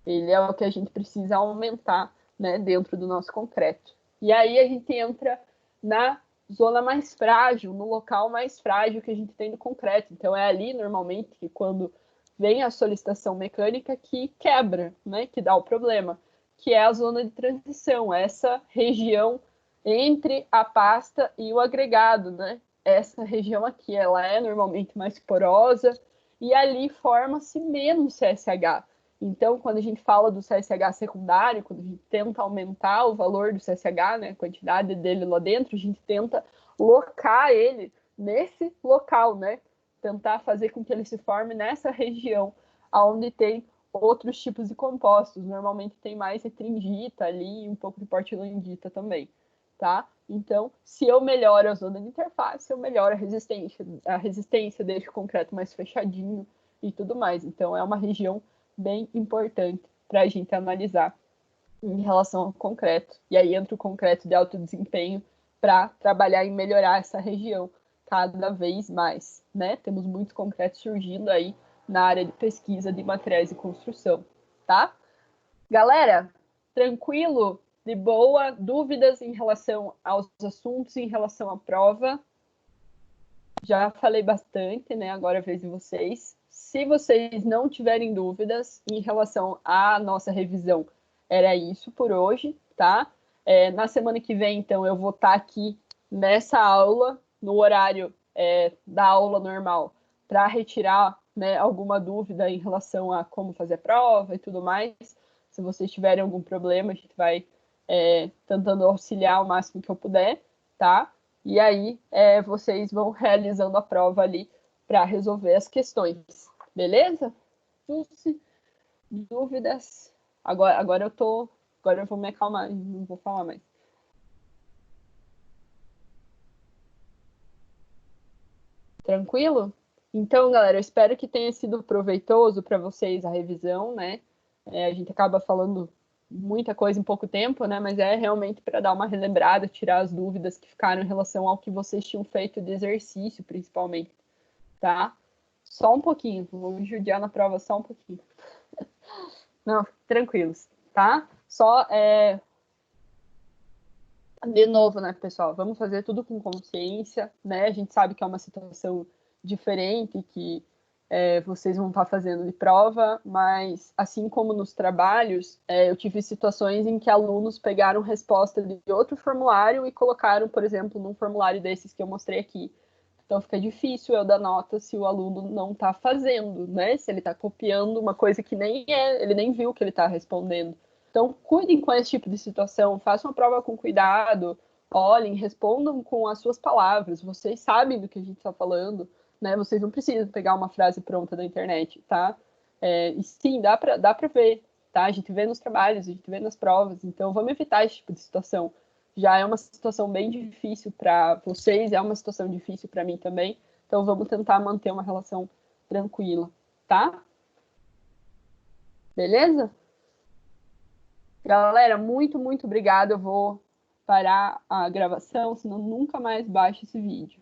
Ele é o que a gente precisa aumentar, né, dentro do nosso concreto. E aí a gente entra na zona mais frágil, no local mais frágil que a gente tem no concreto. Então, é ali, normalmente, que quando vem a solicitação mecânica que quebra, né, que dá o problema, que é a zona de transição, essa região entre a pasta e o agregado, né? Essa região aqui, ela é normalmente mais porosa e ali forma-se menos CSH. Então, quando a gente fala do CSH secundário, quando a gente tenta aumentar o valor do CSH, né, a quantidade dele lá dentro, a gente tenta locar ele nesse local, né? Tentar fazer com que ele se forme nessa região, onde tem outros tipos de compostos. Normalmente tem mais retringita ali e um pouco de portlandita também, tá? Então, se eu melhoro a zona de interface, eu melhoro a resistência deixo o concreto mais fechadinho e tudo mais. Então, é uma região bem importante para a gente analisar em relação ao concreto. E aí entra o concreto de alto desempenho para trabalhar em melhorar essa região cada vez mais, né? Temos muitos concretos surgindo aí na área de pesquisa de materiais de construção, tá? Galera, tranquilo? De boa? Dúvidas em relação aos assuntos, em relação à prova? Já falei bastante, né? Agora é a vez de vocês. Se vocês não tiverem dúvidas em relação à nossa revisão, era isso por hoje, tá? Na semana que vem, então, eu vou estar aqui nessa aula, no horário da aula normal, para retirar, né, alguma dúvida em relação a como fazer a prova e tudo mais. Se vocês tiverem algum problema, a gente vai tentando auxiliar o máximo que eu puder, tá? E aí vocês vão realizando a prova ali para resolver as questões, beleza? Dúvidas? Agora eu vou me acalmar, não vou falar mais. Tranquilo? Então, galera, eu espero que tenha sido proveitoso para vocês a revisão, né? A gente acaba falando muita coisa em pouco tempo, né? Mas é realmente para dar uma relembrada, tirar as dúvidas que ficaram em relação ao que vocês tinham feito de exercício, principalmente, tá? Só um pouquinho, vou me judiar na prova só um pouquinho. Não, tranquilos, tá? Só de novo, né, pessoal? Vamos fazer tudo com consciência, né? A gente sabe que é uma situação diferente, que vocês vão estar fazendo de prova, mas assim como nos trabalhos, eu tive situações em que alunos pegaram resposta de outro formulário e colocaram, por exemplo, num formulário desses que eu mostrei aqui. Então fica difícil eu dar nota se o aluno não está fazendo, né? Se ele está copiando uma coisa que ele nem viu que ele está respondendo. Então, cuidem com esse tipo de situação, façam a prova com cuidado, olhem, respondam com as suas palavras. Vocês sabem do que a gente está falando, né? Vocês não precisam pegar uma frase pronta da internet, tá? E sim, dá para ver, tá? A gente vê nos trabalhos, a gente vê nas provas. Então, vamos evitar esse tipo de situação. Já é uma situação bem difícil para vocês, é uma situação difícil para mim também. Então, vamos tentar manter uma relação tranquila, tá? Beleza? Galera, muito, muito obrigada. Eu vou parar a gravação, senão nunca mais baixo esse vídeo.